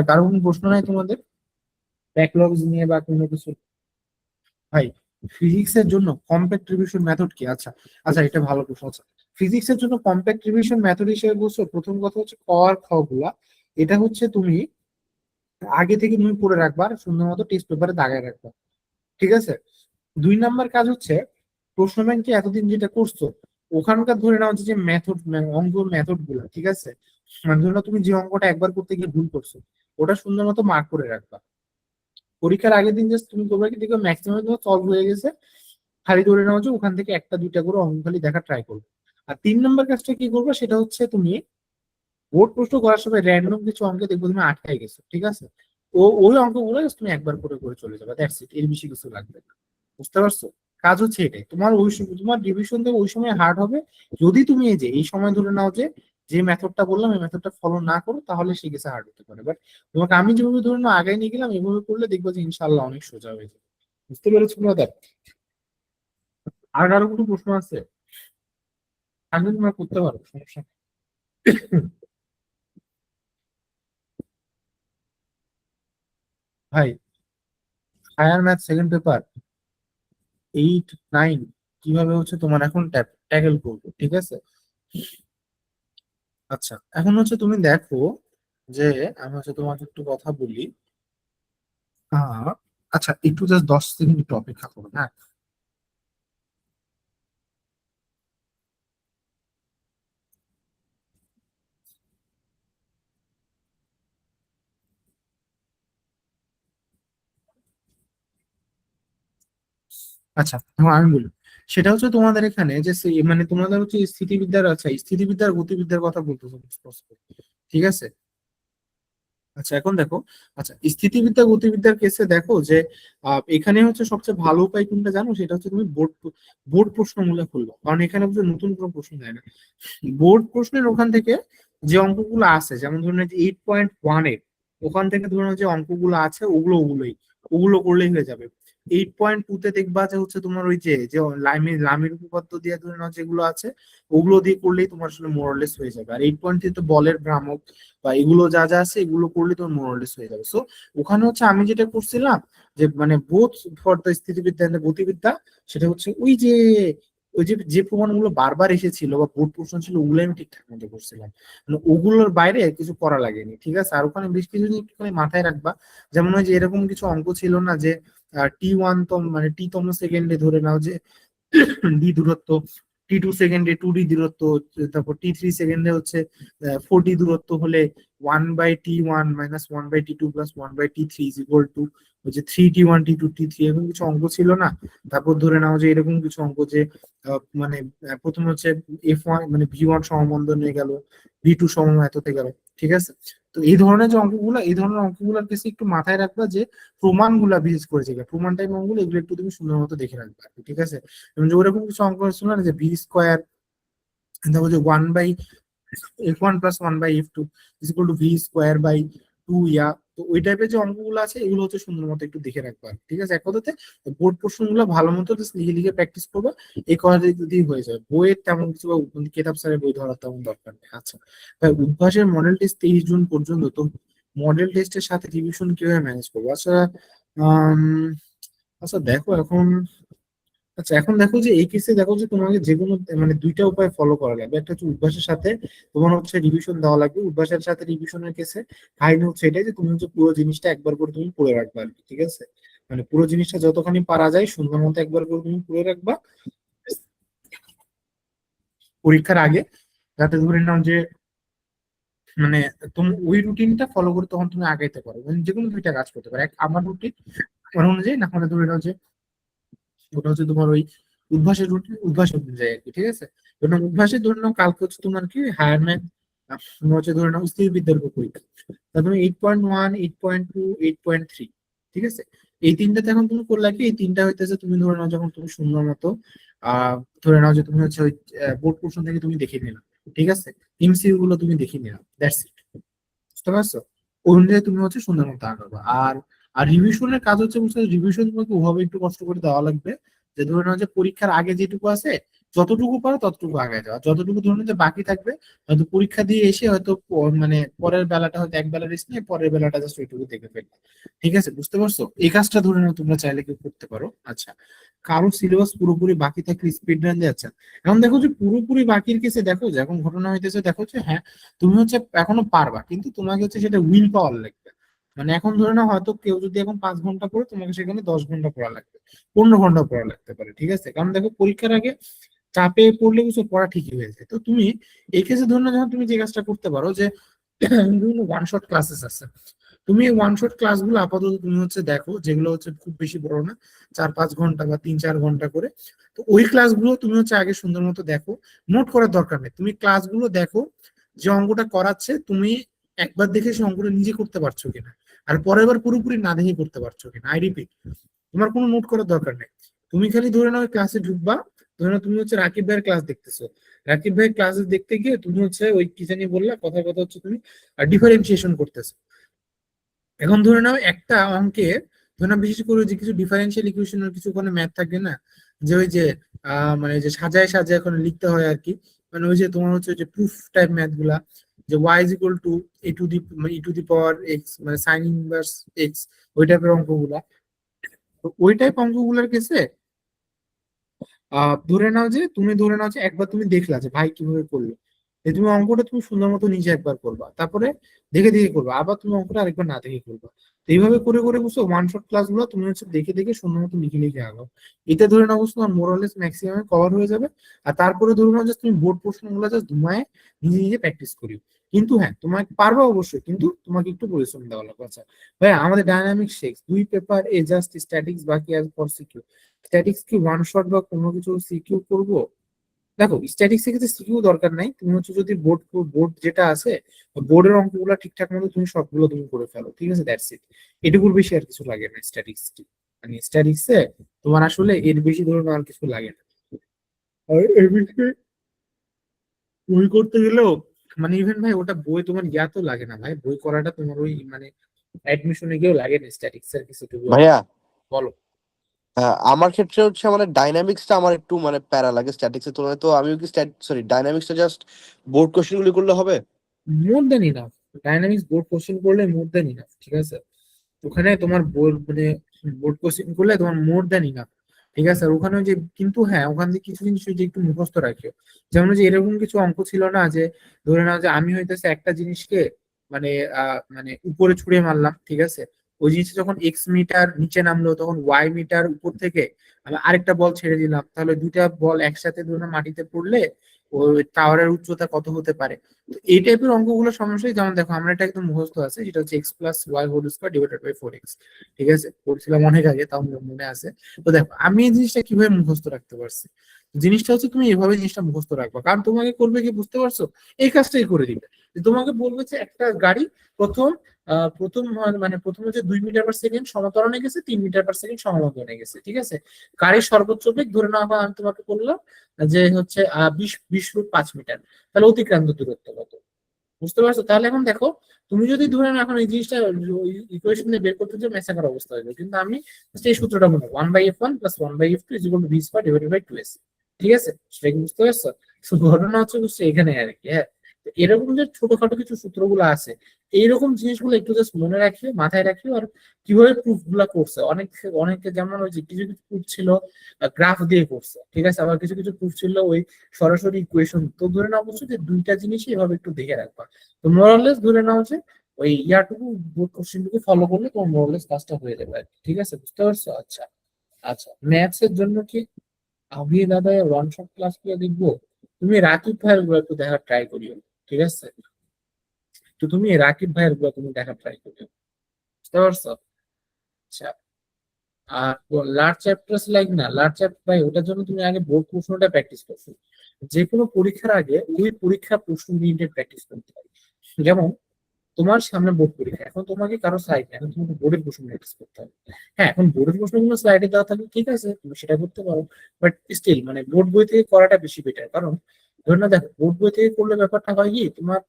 [SPEAKER 1] কারো কোনো প্রশ্ন নাই তোমাদের ব্যাকলগস নিয়ে বা কোনো কিছু? ভাই ফিজিক্স এর জন্য কম্প্যাক্ট রিভিশন মেথড কি? আচ্ছা, আচ্ছা এটা ভালো প্রশ্ন। আচ্ছা, ফিজিক্স এর জন্য কম্প্যাক্ট রিভিশন মেথড হিসেবে বলছো, প্রথম কথা হচ্ছে ক আর খ গুলা, এটা হচ্ছে তুমি আগে থেকে তুমি পড়ে রাখবা আর সুন্দর মতো টেস্ট পেপারে দাগায় রাখবা। ঠিক আছে, 2 নাম্বার কাজ হচ্ছে প্রশ্ন ব্যাংকে এতদিন যেটা করছো ওখানকার ধরে নেওয়া হচ্ছে যে মেথড, অঙ্ক মেথড গুলা। ঠিক আছে, মানে ধরে নাও তুমি যে অঙ্কটা একবার করতে গিয়ে ভুল করছো ওটা সুন্দর মতো মার্ক করে রাখবা। পরীক্ষার আগের দিন জাস্ট তুমি করবে কি, দেখো ম্যাক্সিমাম তোমার সলভ হয়ে গেছে, খালি ধরে নেওয়া হচ্ছে ওখান থেকে একটা দুইটা করে অঙ্ক খালি দেখা ট্রাই করবে। আর 3 নম্বর কাজটা কি করবে সেটা হচ্ছে তুমি বোর্ড প্রশ্ন করার সময় র্যান্ডম কিছু অঙ্কে দেখবো তুমি আটকাই গেছো। ঠিক আছে, ওই অঙ্কগুলো just তুমি একবার করে করে চলে যাবে, দ্যাটস ইট, এর বেশি কিছু লাগবে না। বুঝতে পারছো? কাজ হচ্ছে এটাই। তোমার ওই সময় তোমার রিভিশন দেবে ওই সময় হার্ড হবে যদি তুমি এই যে এই সময় ধরে নাও যে যে মেথডটা বললাম এই মেথডটা ফলো না করো তাহলে সে কেসে হার্ড হতে পারে। বাট তোমাকে আমি যেভাবে ধরে নাও আগে নিয়ে গেলাম এভাবে করলে দেখবো যে ইনশাল্লাহ অনেক সোজা হয়ে যাবে। বুঝতে পেরেছো ব্রাদার? আর আরো কোনো প্রশ্ন আছে? আমি তোমরা করতে পারো, সমস্যা নেই। ভাই, হায়ার ম্যাথ সেকেন্ড পেপার 8, 9 কিভাবে হচ্ছে তোমার এখন ট্যাকেল করবো, ঠিক আছে? আচ্ছা, এখন হচ্ছে তুমি দেখো যে আমি হচ্ছে তোমাকে একটু কথা বলি। আহ আচ্ছা, একটু জাস্ট 10 সেকেন্ড একটু অপেক্ষা করো, হ্যাঁ? আচ্ছা, এখন আমি বলি, সেটা হচ্ছে তোমাদের এখানে যে মানে তোমাদের হচ্ছে স্থিতিবিদ্যার, আচ্ছা স্থিতিবিদ্যার গতিবিদ্যার কথা বলতেছো স্পষ্ট, ঠিক আছে? আচ্ছা, এখন দেখো, আচ্ছা স্থিতিবিদ্যা গতিবিদ্যার কেসে দেখো যে এখানে হচ্ছে সবচেয়ে ভালো উপায় কোনটা জানো? সেটা হচ্ছে তুমি বোর্ড বোর্ড প্রশ্নগুলো খুলবো, কারণ এখানে হচ্ছে নতুন কোনো প্রশ্ন দেয় না। বোর্ড প্রশ্নের ওখান থেকে যে অঙ্কগুলো আছে, যেমন ধরুন 8.1-এর ওখান থেকে ধরুন যে অঙ্কগুলো আছে ওগুলোই ওগুলো করলেই হয়ে যাবে। 8.2-তে দেখবা যে হচ্ছে তোমার ওই যে যে লামির উপপাদ্য দিয়ে ধরে নাও যেগুলো আছে ওগুলো দিয়ে করলেই তোমার আসলে মোরালেস হয়ে যাবে। আর 8.3 তো বলের ভ্রামক বা এগুলো যা যা আছে এগুলো করলে তোমার মোরালেস হয়ে যাবে। সো ওখানে হচ্ছে আমি যেটা করছিলাম যে মানে বোথ ফর দ্য স্থিতিবিদ্যা and the গতিবিদ্যা, সেটা হচ্ছে ওই যে প্রমাণগুলো বারবার এসেছিল বা বোর্ড প্রশ্ন ছিল ওগুলো আমি ঠিকঠাক মতো করছিলাম, মানে ওগুলোর বাইরে কিছু করা লাগেনি, ঠিক আছে? আর ওখানে বেশ কিছু জিনিস একটুখানি মাথায় রাখবা। যেমন ওই যে এরকম কিছু অঙ্ক ছিল না যে T1 তম মানে টি তম সেকেন্ডে ধরে নাও যে ডি দূরত্ব, T2 সেকেন্ডে 2D দূরত্ব, তারপর T3 সেকেন্ডে হচ্ছে 4D দূরত্ব হলে 1/T1 - 1/T2 + 1/T3 is equal two ওই যে 3T1 T2 T3, এরকম কিছু অঙ্ক ছিল না? তারপর ধরে নাও যে এরকম কিছু অঙ্ক যে মানে প্রথমে হচ্ছে F1 মানে V1 সমবন্ধ নিয়ে গেল, V2 সমান এততে গেল, ঠিক আছে? তো এই ধরনের যে অঙ্কগুলো, এই ধরনের অঙ্কগুলোর বেশি একটু মাথায় রাখবা যে প্রমাণগুলা বিশেষ করে যে প্রমাণ টাইপ অঙ্কগুলো এগুলো একটু তুমি সুন্দর মতো দেখে রাখবা, ঠিক আছে? এবং যে ওরকম কিছু অঙ্ক ছিল না যে V², তারপর যে 1/F1 + 1/F2 is equal two V²/2, ইয়া। তো ওই টাইপের যে অঙ্কগুলো আছে এগুলো হচ্ছে সুন্দর মতো একটু দেখে রাখবা, ঠিক আছে? এক কথাতে বোর্ড প্রশ্নগুলো ভালো মতো just লিখে লিখে প্র্যাকটিস করবা, এই কথা যদি হয়ে যায় বইয়ের তেমন কিছু বা কেতাব স্যারের বই ধরার তেমন দরকার নেই। আচ্ছা ভাই, উদ্ভাসের মডেল টেস্ট 23 জুন পর্যন্ত, তো মডেল টেস্টের সাথে রিভিশন কিভাবে ম্যানেজ করবো? আচ্ছা, আম, আচ্ছা দেখো এখন, আচ্ছা এখন দেখো যে এই কেসে দেখো যে তোমাকে যে কোনো মানে দুইটা উপায় ফলো করা লাগবে। একটা হচ্ছে উদ্ভাসের সাথে তোমার হচ্ছে রিভিশন দেওয়া লাগবে। উদ্ভাসের সাথে রিভিশনের কেসে কাহিনী হচ্ছে এটাই যে তুমি হচ্ছে পুরো জিনিসটা একবার করে তুমি পড়ে রাখবা আর কি, ঠিক আছে? মানে পুরো জিনিসটা যতখানি পারা যায় সুন্দর মতো একবার করে তুমি পড়ে রাখবা পরীক্ষার আগে, যাতে ধরে নাও যে মানে তুমি ওই রুটিনটা ফলো করে তখন তুমি আগাইতে পারো। মানে যে কোনো দুইটা কাজ করতে পারো, এক আমার রুটিন অনুযায়ী, না হলে ধরে নাও যে ওটা হচ্ছে তোমার ওই উদ্ভাসের রুটিন, উদ্ভাস অনুযায়ী আর কি, ঠিক আছে? ধরে নাও উদ্ভাসের ধরে নাও কালকে হচ্ছে তোমার কি হায়ার ম্যাথ, হচ্ছে ধরে নাও স্থিতিবিদ্যার উপর পরীক্ষা, তা তুমি 8.1, 8.2, 8.3, ঠিক আছে? এই তিনটাতে এখন তুমি করলে কি, এই তিনটা হইতেছে তুমি ধরে নাও যখন তুমি সুন্দর মতো আহ ধরে নাও যে তুমি হচ্ছে ওই বোর্ড পোর্শন থেকে তুমি দেখে নিলাম, ঠিক আছে? এমসিকিউ গুলো তুমি দেখে নিলাম, দ্যাটস ইট। বুঝতে পারছো? ওই অনুযায়ী তুমি হচ্ছে সুন্দর মতো আগাবা। আর আর রিভিশনের কাজ হচ্ছে বুঝতে, রিভিশন তোমাকে ওভাবে একটু কষ্ট করে দেওয়া লাগবে যে ধরে নাও যে পরীক্ষার আগে যেটুকু আছে যতটুকু পারো ততটুকু আগে যাওয়া, যতটুকু ধরে নাও যে বাকি থাকবে হয়তো পরীক্ষা দিয়ে এসে হয়তো মানে পরের বেলাটা হয়তো এক বেলা রেস্ট নিয়ে পরের বেলাটা জাস্ট ওইটুকু দেখে ফেলবে, ঠিক আছে? বুঝতে পারছো? এই কাজটা ধরে নাও তোমরা চাইলে কেউ করতে পারো। আচ্ছা, কারো সিলেবাস পুরোপুরি বাকি থাকলে স্পিড রান যাচ্ছে। এখন দেখো যে পুরোপুরি বাকির কেসে দেখো যে এখন ঘটনা হইতেছে, দেখো যে হ্যাঁ তুমি হচ্ছে এখনো পারবা, কিন্তু তোমাকে হচ্ছে সেটা উইল পাওয়ার লাগবে। মানে এখন ধরে নাও হয়তো কেউ যদি এখন 5 ঘন্টা পড়ে তোমাকে সেখানে 10 ঘন্টা পড়া লাগবে, 15 ঘন্টা পড়া লাগতে পারে, ঠিক আছে? কারণ দেখো পরীক্ষার আগে চাপে পড়লে কিছু পড়া ঠিকই হয়ে যায়। তো তুমি এই কেসে ধরে নাও যখন তুমি যে কাজটা করতে পারো যে বিভিন্ন ওয়ান শট ক্লাসেস আছে, তুমি ওয়ান শট ক্লাসগুলো আপাতত তুমি হচ্ছে দেখো যেগুলো হচ্ছে খুব বেশি বড় না, 4-5 ঘন্টা বা 3-4 ঘন্টা করে। তো ওই ক্লাসগুলো তুমি হচ্ছে আগে সুন্দর মতো দেখো, নোট করার দরকার নেই, তুমি ক্লাসগুলো দেখো, যে অঙ্কটা করাচ্ছে তুমি একবার দেখে সে অঙ্কটা নিজে করতে পারছো কিনা, আর পরের বার পুরোপুরি না দেখে করতে পারছো কিনা। আই রিপিট, তোমার কোনো নোট করার দরকার নেই, তুমি খালি ধরে নাও ক্লাসে ঢুকবা, ধরে নাও তুমি হচ্ছে রাকিব ভাইয়ের ক্লাস দেখতেছো, রাকিব ভাইয়ের ক্লাস দেখতে গিয়ে তুমি হচ্ছে ওই কি জানি বললা, কথার কথা হচ্ছে তুমি ডিফারেন্সিয়েশন করতেছো। এখন ধরে নাও একটা অঙ্কে, ধরে নাও বিশেষ করে যে কিছু ডিফারেন্সিয়াল ইকুয়েশনের কিছু ওখানে ম্যাথ থাকে না, যে ওই যে মানে যে সাজায় সাজায় এখন লিখতে হয় আর কি, মানে ওই যে তোমার হচ্ছে ওই যে প্রুফ টাইপ ম্যাথ গুলা, যে y is equal to e to the power x মানে সাইন ইনভার্স এক্স, ওই টাইপের অঙ্কগুলা। তো ওই টাইপ অঙ্কগুলোর ক্ষেত্রে ধরে নাও যে তুমি ধরে নাও যে একবার তুমি দেখলা যে ভাই কিভাবে করলো, এই তুমি অঙ্কটা তুমি সুন্দর মতো নিজে একবার করবা, তারপরে দেখে দেখে করবা, আবার তুমি অঙ্কটা আরেকবার না দেখে করবা। তো এইভাবে করে করে বুঝছো ওয়ান শট ক্লাস গুলো তুমি হচ্ছে দেখে দেখে সুন্দর মতো লিখে লিখে আগাও। এটা ধরে নাও বুঝছো তোমার মোরালেস ম্যাক্সিমাম কভার হয়ে যাবে। আর তারপরে ধরে নাও যে তুমি বোর্ড প্রশ্ন গুলো জাস্ট ধুমায় নিজে নিজে প্র্যাকটিস করি। কিন্তু হ্যাঁ তোমাকে পারবা অবশ্যই, কিন্তু তোমাকে একটু পরিশ্রম দেওয়া লাগবে। আচ্ছা ভাই, আমাদের ডায়নামিক শেক্স 2 পেপার এ জাস্ট স্ট্যাটিক্স বাকি আছে ফর সিকিউ, স্ট্যাটিক্স কি ওয়ান শট বা কোনো কিছু সিকিউ করবো? দেখো স্ট্যাটিক্স এর ক্ষেত্রে সিকিউ দরকার নাই, তুমি হচ্ছে যদি বোর্ড বোর্ড যেটা আছে বোর্ডের অঙ্কগুলো ঠিকঠাক মতো তুমি সবগুলো তুমি করে ফেলো, ঠিক আছে, দ্যাটস ইট। এটুকুর বেশি আর কিছু লাগে না স্ট্যাটিক্স, মানে স্ট্যাটিক্সে তোমার আসলে এর বেশি ধরনের আর কিছু লাগে না। আর এর বিষয়ে বই করতে গেলেও মানে ইভেন ভাই ওটা বই তোমার তো লাগে না ভাই, বই করাটা তোমার ওই মানে অ্যাডমিশনে গিয়েও লাগে না স্ট্যাটিক্স এর কিছু, টু বি
[SPEAKER 2] ভাইয়া,
[SPEAKER 1] অনেস্ট। বলো।
[SPEAKER 2] আমার ক্ষেত্রে হচ্ছে মানে ডাইনামিক্সটা আমার একটু মানে প্যারা লাগে স্ট্যাটিক্সের তুলনায়। তো আমিও কি সরি ডাইনামিক্সটা জাস্ট বোর্ড কোশ্চেন গুলি করলে হবে?
[SPEAKER 1] More than enough, dynamics board question করলে মোর দেন ইনাফ, ঠিক আছে। ওখানে তোমার বোর্ড মানে বোর্ড কোশ্চেন করলে তোমার মোর দেন ইনাফ, ঠিক আছে। আর ওখানে ওই যে কিন্তু হ্যাঁ ওখান থেকে কিছু জিনিস ওই যে একটু মুখস্থ রাখিও। যেমন ওই যে এরকম কিছু অঙ্ক ছিল না যে ধরে নাও যে আমি হইতেছে একটা জিনিসকে মানে মানে উপরে ছুঁড়ে মারলাম, ঠিক আছে, ওই জিনিসটা যখন এক্স মিটার নিচে নামলো তখন ওয়াই মিটার উপর থেকে আমি আরেকটা বল ছেড়ে দিলাম, তাহলে দুইটা বল একসাথে ধরে নাও মাটিতে পড়লে ওই টাওয়ারের উচ্চতা কত হতে পারে। তো এই টাইপের অঙ্কগুলো সমস্যায়, যেমন দেখো আমরা এটা একদম মুখস্থ আছে, যেটা হচ্ছে x plus y whole square divided by 4x, ঠিক আছে, পড়ছিলাম অনেক আগে, তাও মনে আছে। তো দেখো আমি এই জিনিসটা কিভাবে মুখস্থ রাখতে পারছি, জিনিসটা হচ্ছে তুমি এভাবে জিনিসটা মুখস্থ রাখবা, কারণ তোমাকে করবে কি বুঝতে পারছো, এই কাজটাই করে দিবে। যে তোমাকে বলবে যে একটা গাড়ি প্রথম মানে প্রথম হচ্ছে 2 মিটার পার সেকেন্ড সমতরণে গেছে, 3 মিটার পার সেকেন্ড সমতরণে গেছে, ঠিক আছে। গাড়ির সর্বোচ্চ বেগ ধরে নাও বা আমি তোমাকে বললাম যে হচ্ছে 20 × 5 মিটার, তাহলে অতিক্রান্ত দূরত্ব কত, বুঝতে পারছো? তাহলে এখন দেখো তুমি যদি ধরে নাও এখন এই জিনিসটা ইকুয়েশন বের করতে যে মেসাকার অবস্থা হয়ে যাবে, কিন্তু আমি just এই সূত্রটা মনে 1/f1 + 1/f2 = v²/2s, ঠিক আছে, সেটা কি বুঝতে পারছো? So, ঘটনা হচ্ছে বুঝছো এখানে আর কি, হ্যাঁ। তো এরকম যে ছোটখাটো কিছু সূত্রগুলো আছে, এইরকম জিনিসগুলো একটু জাস্ট মনে রাখিও, মাথায় রাখিও। আর কিভাবে প্রুফ গুলা করছে, অনেকে যেমন ওই যে কিছু কিছু প্রুফ ছিল গ্রাফ দিয়ে করছে, ঠিক আছে, আবার কিছু কিছু প্রুফ ছিল ওই সরাসরি ইকুয়েশন। তো ধরে নাও বলছো যে দুইটা জিনিসই এভাবে একটু দেখে রাখবা। তো মোরালেস ধরে নাও যে ওই ইয়ারটুকু বোর্ড কোশ্চেনটুকু ফলো করলে তোমার মোরালেস কাজটা হয়ে যাবে আর কি, ঠিক আছে, বুঝতে পারছো? আচ্ছা আচ্ছা, ম্যাথস এর জন্য কি আমি দাদা ওয়ান শট ক্লাস গুলো দেখবো? তুমি রাকিব ভাইয়ের গুলো একটু দেখার ট্রাই করিও, ঠিক আছে। তো তুমি রাকিব ভাইয়ের গুলো তুমি দেখার ট্রাই করিও, বুঝতে পারছো? আচ্ছা। আর লার্জ চ্যাপ্টার্স লাইক না, লার্জ চ্যাপ্টার ভাই ওটার জন্য তুমি আগে বোর্ড প্রশ্নটা প্র্যাকটিস করছো। যে কোনো পরীক্ষার আগে ওই পরীক্ষা প্রশ্ন রিলেটেড প্র্যাকটিস করতে হবে। যেমন তোমার সামনে বোর্ড পরীক্ষা, এখন তোমাকে কারো স্লাইড নেই, এখন তোমাকে বোর্ডের প্রশ্ন প্র্যাকটিস করতে হবে। হ্যাঁ এখন বোর্ডের প্রশ্নগুলো স্লাইডে দেওয়া থাকবে, ঠিক আছে, তুমি সেটা করতে পারো। বাট স্টিল মানে বোর্ড বই থেকে করাটা বেশি বেটার, কারণ ধরে না দেখো বোর্ড বই থেকে করলে ব্যাপারটা হয় কি তোমার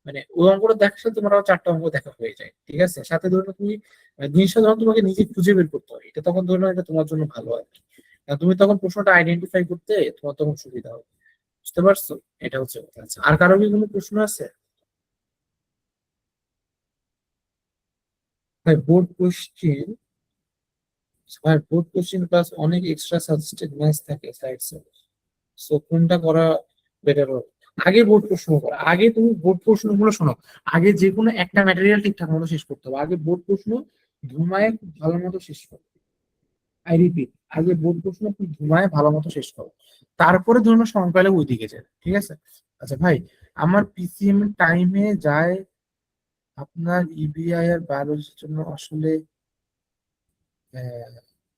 [SPEAKER 1] মানে ওই অঙ্কটা দেখার সাথে তোমার আরো 4টা অঙ্ক দেখা হয়ে যায়, ঠিক আছে। সাথে ধরে নাও তুমি জিনিসটা যখন তোমাকে নিজে খুঁজে বের করতে হয়, এটা তখন ধরে নাও এটা তোমার জন্য ভালো আর কি। কারণ তুমি তখন প্রশ্নটা আইডেন্টিফাই করতে তোমার তখন সুবিধা হবে, বুঝতে পারছো? এটা হচ্ছে কথা। আচ্ছা, আর কারো কি কোনো প্রশ্ন আছে? ভাই বোর্ড কোশ্চেন, ভাই বোর্ড কোশ্চেন প্লাস অনেক এক্সট্রা সাজেস্টেড ম্যাথস থাকে সাইডসে, সো কোনটা করা বেটার হবে? আগে বোর্ড প্রশ্ন করো, আগে তুমি বোর্ড প্রশ্নগুলো শোনো। আগে যে কোনো একটা ম্যাটেরিয়াল ঠিকঠাক মতো শেষ করতে হবে, আগে বোর্ড প্রশ্ন ধুমায় খুব ভালো মতো শেষ করো। আই রিপিট, আগে বোর্ড প্রশ্ন খুব ধুমায় ভালো মতো শেষ করো, তারপরে ধরুন সময় পেলে ওইদিকে যায়, ঠিক আছে। আচ্ছা ভাই, আমার পিসিএম টাইমে যায়, আপনার ইবিআই আর বায়োলজির জন্য আসলে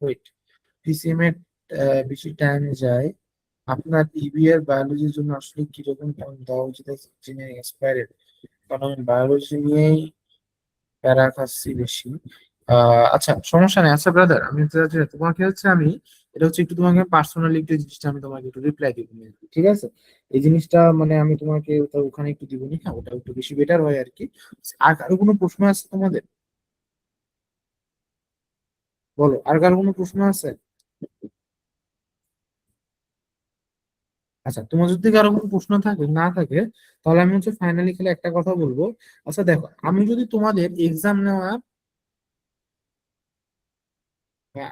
[SPEAKER 1] ওয়েট, পিসিএম এর বেশি টাইম যায়, আপনার ইবি এর বায়োলজির জন্য আসলে কিরকম টাইম দেওয়া উচিত আছে জেনে এক্সপায়ারেড, কারণ আমি বায়োলজি নিয়েই প্যারা খাচ্ছি বেশি। আচ্ছা, সমস্যা নেই। আচ্ছা ব্রাদার, আমি তোমাকে হচ্ছে আমি এটা হচ্ছে একটু তোমাকে পার্সোনালি একটু জিনিসটা আমি তোমাকে একটু রিপ্লাই দিব, ঠিক আছে? এই জিনিসটা মানে আমি তোমাকে ওখানে একটু দিব নি, হ্যাঁ ওটা একটু বেশি বেটার হয় আর কি। আর কারো কোনো প্রশ্ন আছে তোমাদের? বলো, আর কারো কোনো প্রশ্ন আছে? আচ্ছা, তোমার যদি কারো কোনো প্রশ্ন থাকে না থাকে, তাহলে আমি হচ্ছে ফাইনালি খেলে একটা কথা বলবো। আচ্ছা দেখো, আমি যদি তোমাদের এক্সাম নেওয়া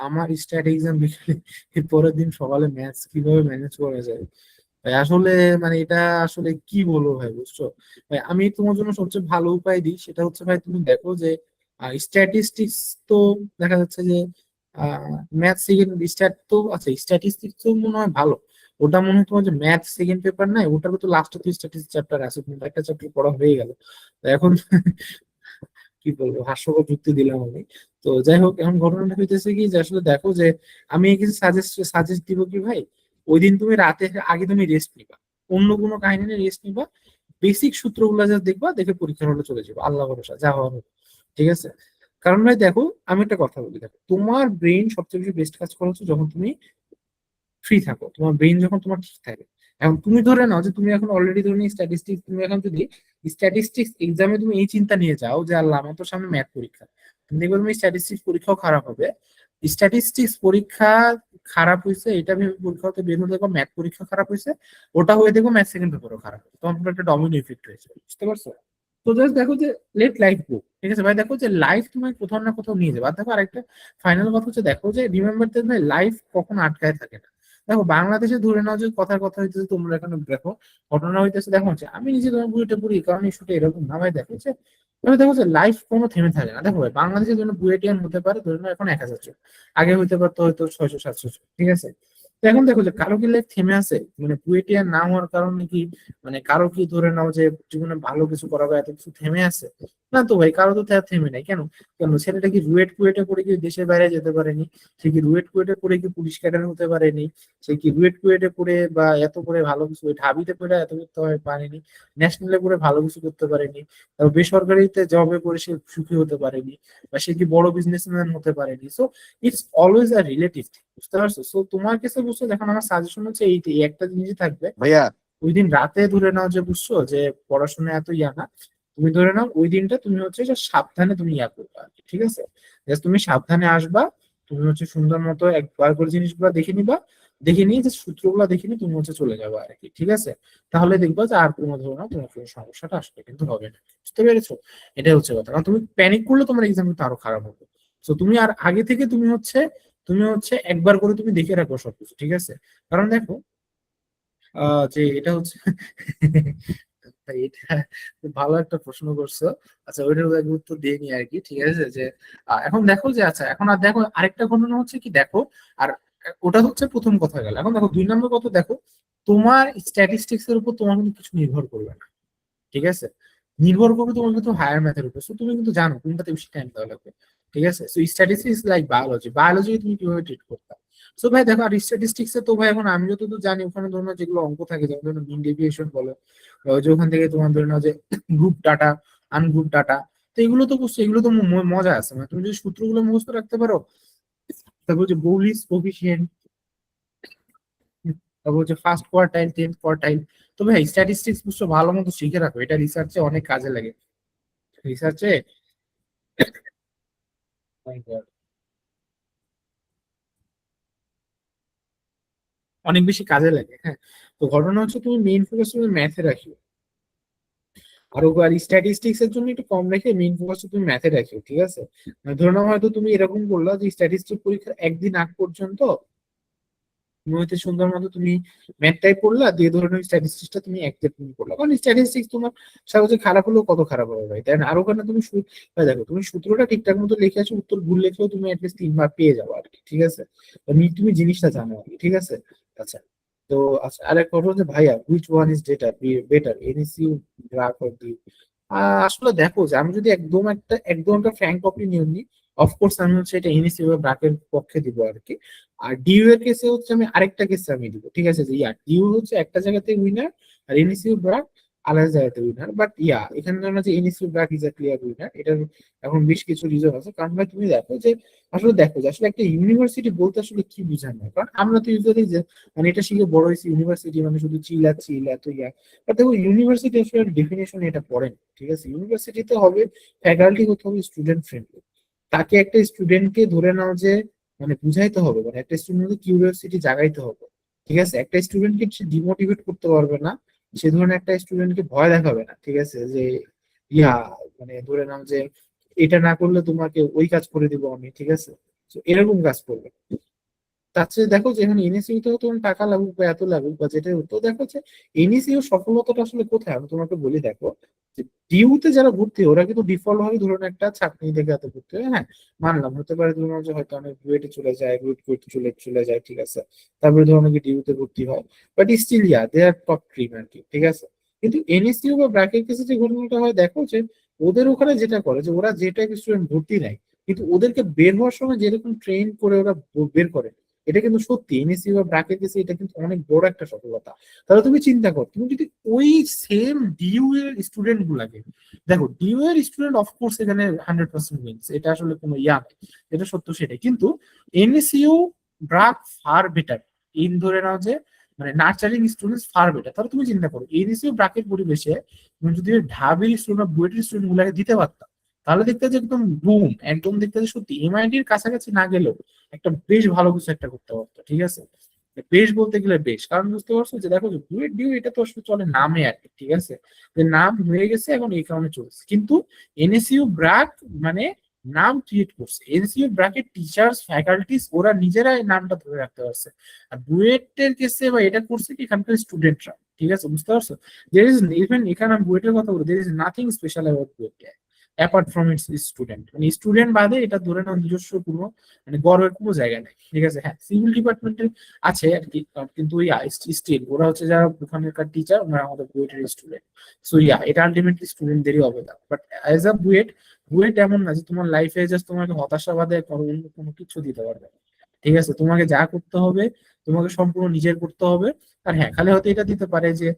[SPEAKER 1] আমার স্ট্যাট এক্সাম বিকেলে এর পরের দিন সকালে ম্যাথস কিভাবে ম্যানেজ করা যায় ভাই, আসলে মানে এটা আসলে কি বলবো ভাই, বুঝছো? ভাই আমি তোমার জন্য সবচেয়ে ভালো উপায় দিই, সেটা হচ্ছে ভাই তুমি দেখো যে স্ট্যাটিস্টিক্স তো দেখা যাচ্ছে যে ম্যাথ সেকেন্ড স্ট্যাট তো আচ্ছা, স্ট্যাটিস্টিক্স তো মনে হয় ভালো। ওটা মনে হয় তোমার যে ম্যাথ সেকেন্ড পেপার নাই, ওটার তো লাস্টে তো স্ট্যাটিস্টিক্স চ্যাপ্টার আছে, তোমার একটা চ্যাপ্টার পড়া হয়ে গেল। তো এখন কি বলবো, হাস্যকর যুক্তি দিলাম আমি। তো যাই হোক, এখন ঘটনাটা হইতেছে কি যে আসলে দেখো যে আমি কিছু সাজেস্ট সাজেস্ট দিব কি ভাই, ওই দিন তুমি রাতে আগে তুমি রেস্ট নিবা, অন্য কোনো কাহিনী নিয়ে রেস্ট নিবা, বেসিক সূত্রগুলো যা দেখবা, দেখে পরীক্ষার হলে চলে যাবো, আল্লাহ ভরসা যা হওয়ার হবে। ঠিক আছে? কারণ ভাই দেখো, আমি একটা কথা বলি, দেখো তোমার ব্রেন সবচেয়ে বেশি বেস্ট কাজ করা হচ্ছে যখন তুমি ফ্রি থাকো, তোমার ব্রেন যখন তোমার ঠিক থাকে। এখন তুমি ধরে নাও যে তুমি এখন অলরেডি ধরে নিই স্ট্যাটিস্টিক্স, তুমি এখন যদি স্ট্যাটিস্টিক্স এক্সামে তুমি এই চিন্তা নিয়ে যাও যে আল্লাহ আমার তো সামনে ম্যাথ পরীক্ষা, তুমি দেখবে তুমি স্ট্যাটিস্টিক্স পরীক্ষাও খারাপ হবে। স্ট্যাটিস্টিক্স পরীক্ষা খারাপ হয়েছে এটা ভেবে পরীক্ষা হতে বের হয়ে দেখো ম্যাথ পরীক্ষা খারাপ হয়েছে, ওটা হয়ে দেখো ম্যাথ সেকেন্ড পেপারও খারাপ হয়েছে, তখন পুরো একটা ডমিনো ইফেক্ট হয়েছে, বুঝতে পারছো? তো জাস্ট দেখো যে লেট লাইফ গো। ঠিক আছে ভাই, দেখো যে লাইফ তোমাকে কোথাও না কোথাও নিয়ে যাবে। আর দেখো আরেকটা ফাইনাল কথা হচ্ছে, দেখো যে রিমেম্বার দ্যাট ভাই, লাইফ কখনো আটকায় থাকে না। দেখো বাংলাদেশে ধরে নাও যে কথার কথা হইতেছে, তোমরা এখানে দেখো ঘটনা হইতেছে, দেখো হচ্ছে আমি নিজে তোমার বুয়েটে পড়ি কারণ ইস্যুটা এরকম না ভাই, দেখো যে এবার দেখো যে লাইফ কোনো থেমে থাকে না। দেখো ভাই, বাংলাদেশের জন্য বুয়েটিয়ান হতে পারে ধরে নাও এখন 1,000 জন, আগে হইতে পারতো হয়তো 600 700 জন, ঠিক আছে? তো এখন দেখো যে কারো কি লাইফ থেমে আছে, মানে বুয়েটিয়ান না হওয়ার কারণে কি মানে কারো কি ধরে নাও যে জীবনে ভালো কিছু করা বা এত কিছু থেমে আছে? না তো ভাই, কারো তো থেমে নাই। কেন? কেন ছেলেটা কি রুয়েট কুয়েটে পড়ে কি দেশের বাইরে যেতে পারেনি? সে কি রুয়েট কুয়েটে পড়ে কি পুলিশ ক্যাডার হতে পারেনি? সে কি রুয়েট কুয়েটে পড়ে বা এত করে ভালো কিছু, ওই ঢাবিতে পড়ে এত করতে পারেনি? ন্যাশনালে পড়ে ভালো কিছু করতে পারেনি? তারপর বেসরকারিতে জবে করে সে সুখী হতে পারেনি? বা সে কি বড় বিজনেসম্যান হতে পারেনি? So it's always a relative, বুঝতে পারছো? সো তোমার কাছে বুঝছো, দেখুন আমার সাজেশন হচ্ছে এই একটা জিনিসই থাকবে।
[SPEAKER 2] ভাইয়া।
[SPEAKER 1] ওই দিন রাতে ধরে নাও যে বুঝছো যে পড়াশোনা এত ইয়া না, তুমি ধরে নাও ওই দিনটা তুমি হচ্ছে যে সাবধানে তুমি ইয়া করবে আর কি, ঠিক আছে? Just তুমি সাবধানে আসবা, তুমি হচ্ছে সুন্দর মতো একবার করে জিনিসগুলো দেখে নিবা, দেখে নিয়ে যে সূত্রগুলো দেখে নিয়ে তুমি হচ্ছে চলে যাবে আর কি, ঠিক আছে? তাহলে দেখবা যে আর কোনো ধরনের তোমার কোনো সমস্যাটা আসলে কিন্তু হবে না, বুঝতে পেরেছো? এটাই হচ্ছে কথা, কারণ তুমি প্যানিক করলে তোমার এক্সাম কিন্তু আরো খারাপ হবে। তো তুমি আর আগে থেকে তুমি হচ্ছে একবার করে তুমি দেখে রাখো সবকিছু, ঠিক আছে? কারণ দেখো যে এটা হচ্ছে এটা খুব ভালো একটা প্রশ্ন করছো। আচ্ছা, ওইটার আগে উত্তর দিয়ে নি আর কি, ঠিক আছে? যে এখন দেখো যে আচ্ছা, এখন আর দেখো আরেকটা ঘটনা হচ্ছে কি, দেখো আর ওটা হচ্ছে প্রথম কথা গেল, এখন দেখো দুই নম্বর কথা, দেখো তোমার স্ট্যাটিস্টিক্স এর উপর তোমার কিন্তু কিছু নির্ভর করবে না, ঠিক আছে? নির্ভর করবে তোমার কিন্তু হায়ার ম্যাথের উপর। So, তুমি কিন্তু জানো কোনটাতে বেশি টাইম দেওয়া লাগবে, ঠিক আছে? So statistics like biology, biology তুমি কিভাবে ট্রিট করতে। সো ভাই দেখো, আর স্ট্যাটিস্টিক্স এ তো ভাই এখন আমি যতদূর জানি ওখানে ধরুন যেগুলো অঙ্ক থাকে, যেমন ধরুন মিন ডেভিয়েশন বলো, বা ওই যে ওখান থেকে তোমার ধরে নাও যে গ্রুপ ডাটা, আনগ্রুপ ডাটা, তো এগুলো তো বুঝছো, এগুলো তো মজা আছে, মানে তুমি যদি সূত্রগুলো মুখস্থ রাখতে পারো, তারপর যে বৌলিস কোফিসিয়েন্ট, তারপর হচ্ছে ফার্স্ট কোয়ার্টাইল, টেন্থ কোয়ার্টাইল, তো ভাই স্ট্যাটিস্টিক্স বুঝছো ভালো মতো শিখে রাখো, এটা রিসার্চে অনেক কাজে লাগে। রিসার্চে অনেক বেশি কাজে লাগে, হ্যাঁ। তো ঘটনা হচ্ছে তুমি মেইন ফোকাস তুমি ম্যাথে রাখিও, আর স্ট্যাটিস্টিক্স এর জন্য একটু কম রেখে মেইন ফোকাস তুমি ম্যাথে রাখিও, ঠিক আছে? মানে ধরে নাও হয়তো তুমি এরকম করলা যে স্ট্যাটিস্টিক্স পরীক্ষার একদিন আগ পর্যন্ত তুমি হয়তো সুন্দর মতো তুমি ম্যাথটাই পড়লা, দিয়ে ধরে নাও স্ট্যাটিস্টিক্সটা তুমি একদিন তুমি পড়লা, কারণ স্ট্যাটিস্টিক্স তোমার সহজে খারাপ হলেও কত খারাপ হবে ভাই, তাই না? আর ওখানে তুমি ভাই দেখো, তুমি সূত্রটা ঠিকঠাক মতো লিখে আসো, উত্তর ভুল লিখলেও তুমি অ্যাটলিস্ট 3 বার পেয়ে যাবো আর কি, ঠিক আছে? তুমি জিনিসটা জানো আর কি, ঠিক আছে? আচ্ছা, তো আচ্ছা আরেক কথা হচ্ছে ভাইয়া, which one is better, NSU, BRAC or DU? আসলে দেখো যে আমি যদি একদম একটা ফ্র্যাঙ্ক অপিনিয়ন নিই, অফকোর্স আমি হচ্ছে এটা এনএসইউ বা ব্র্যাকের পক্ষে দিব আর কি। আর ডিউ এর কেসে হচ্ছে আমি আরেকটা কেসে আমি দিব, ঠিক আছে? যে ডিউ হচ্ছে একটা জায়গাতে উইনার, আর এনএসইউ ব্র্যাক আলাদা জায়গাতে উইনার, বাট ইয়া এখানে ধরো যে NSU BRAC is a clear winner. এটার এখন বেশ কিছু রিজন আছে, কারণ ভাই তুমি দেখো যে আসলে দেখো যে আসলে একটা ইউনিভার্সিটি বলতে আসলে কি বোঝানো হয়, কারণ আমরা তো ইউজুয়ালি যে মানে এটা শিখে বড় হয়েছি ইউনিভার্সিটি মানে শুধু চিল আর চিল এত ইয়া, বাট দেখো ইউনিভার্সিটি আসলে ডেফিনেশন এটা পড়েন, ঠিক আছে? ইউনিভার্সিটিতে হবে ফ্যাকাল্টি হতে হবে স্টুডেন্ট ফ্রেন্ডলি। তাকে একটা স্টুডেন্টকে ধরে নাও যে মানে বুঝাইতে হবে, মানে একটা স্টুডেন্টকে কিউরিওসিটি জাগাইতে হবে, ঠিক আছে? একটা স্টুডেন্টকে সে ডিমোটিভেট করতে পারবে না, সে ধরনের একটা স্টুডেন্টকে ভয় দেখাবে না, ঠিক আছে? যে ইয়া মানে ধরে নাও যে এটা না করলে তোমাকে ওই কাজ করে দিব আমি, ঠিক আছে? তো এরকম কাজ করবে। তার চেয়ে দেখো যে এখন এনএসইউ তেও তোমার টাকা লাগুক বা এত লাগুক বা যেটা, তো দেখো যে এনএসইউ সফলতাটা আসলে কোথায় আমি তোমাকে বলি। দেখো যে ডিউতে যারা ভর্তি হয়, ওরা কিন্তু ডিফল্ট ভাবে ধরুন একটা চাকরি দেখে এত ভর্তি হয়, হ্যাঁ মানলাম হতে পারে ধরুন যে হয়তো অনেক বুয়েটে চলে যায়, বুয়েট করতে চলে চলে যায়, ঠিক আছে? তারপরে ধরুন অনেকে ডিউতে ভর্তি হয়, but still yeah they are top trim আর কি, ঠিক আছে? কিন্তু এনএসইউ বা ব্র্যাকের কেসে যে ঘটনাটা হয় দেখো যে ওদের ওখানে যেটা করে যে ওরা যেটা স্টুডেন্ট ভর্তি নেয়, কিন্তু ওদেরকে বের হওয়ার সময় যেরকম ট্রেন করে ওরা বের করে, এটা কিন্তু সত্যি এনএসইউ বা ব্র্যাকের কেসে এটা কিন্তু অনেক বড় একটা সফলতা। তাহলে তুমি চিন্তা করো, তুমি যদি ওই সেম ডিইউ এর স্টুডেন্ট গুলাকে দেখো, ডিইউ এর স্টুডেন্ট অফকোর্স এখানে 100% উইনস, এটা আসলে কোনো ইয়া নেই, এটা সত্য সেটাই। কিন্তু NSU BRAC far better in ধরে নাও যে মানে নার্চারিং স্টুডেন্টস ফার বেটার। তাহলে তুমি চিন্তা করো এনএসইউ ব্র্যাকের পরিবেশে তুমি যদি ঢাবির স্টুডেন্ট বা বুয়েটের স্টুডেন্ট গুলাকে দিতে পারতাম, তাহলে দেখতে যে একদম বুম, একদম দেখতে যে সত্যি এমআইটির কাছাকাছি না গেলেও একটা বেশ ভালো কিছু একটা করতে পারতো, ঠিক আছে? বেশ বলতে গেলে বেশ, কারণ বুঝতে পারছো যে দেখো যে ডুয়েট ডিউ এটা তো আসলে চলে নামে আর কি, ঠিক আছে? যে নাম হয়ে গেছে এখন এই কারণে চলছে। কিন্তু এনএসইউ ব্র্যাক মানে নাম ক্রিয়েট করছে, এনএসইউ ব্র্যাকের টিচার্স ফ্যাকাল্টিস ওরা নিজেরা এই নামটা ধরে রাখতে পারছে। আর বুয়েটের কেসে বা এটা করছে কি এখানকার স্টুডেন্টরা, ঠিক আছে? বুঝতে পারছো? দের ইজ ইভেন এখানে আমি বুয়েটের কথা বলি, there is nothing special about BUET apart from its student, মানে স্টুডেন্ট বাদে এটা ধরে নাও নিজস্ব কোনো মানে গর্বের কোনো জায়গা নেই, ঠিক আছে? হ্যাঁ সিভিল ডিপার্টমেন্টের আছে আর কি, কিন্তু ইয়া স্টিল ওরা হচ্ছে যারা ওখানকার টিচার ওরা আমাদের বুয়েটের স্টুডেন্ট। সো ইয়া এটা আলটিমেটলি স্টুডেন্টদেরই অবদান, but as a BUET, BUET এমন না যে তোমার লাইফে জাস্ট তোমাকে হতাশা বাদে অন্য কোনো কিছু দিতে পারবে না, ঠিক আছে? তোমাকে যা করতে হবে তোমাকে সম্পূর্ণ নিজের করতে হবে। আর হ্যাঁ খালি হয়তো এটা দিতে পারে যে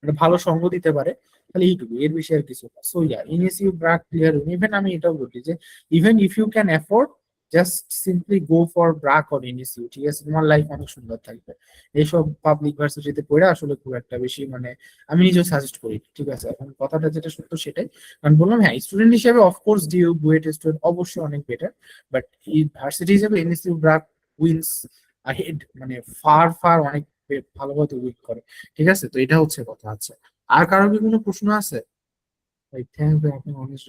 [SPEAKER 1] একটা ভালো সঙ্গ দিতে পারে, খালি এইটুকু, এর বেশি আর কিছু না। So yeah NSU BRAC clear, even আমি এটাও বলি যে even if you can afford just simply go for BRAC or NSU, ঠিক আছে? তোমার লাইফ অনেক সুন্দর থাকবে। এইসব পাবলিক ভার্সিটিতে পড়ে আসলে খুব একটা বেশি মানে আমি নিজেও সাজেস্ট করি, ঠিক আছে? এখন কথাটা যেটা সত্য সেটাই, কারণ বললাম হ্যাঁ স্টুডেন্ট হিসেবে অফকোর্স ডিউ বুয়েট স্টুডেন্ট অবশ্যই অনেক বেটার, বাট এই ভার্সিটি হিসেবে এনএসইউ ব্রাক উইন্স আহেড, মানে ফার ফার অনেক ভালোভাবে উইন করে, ঠিক আছে? তো এটা হচ্ছে কথা। আচ্ছা, আর কারো কি কোনো প্রশ্ন আছে? ভাই থ্যাংক ইউ, আপনি honest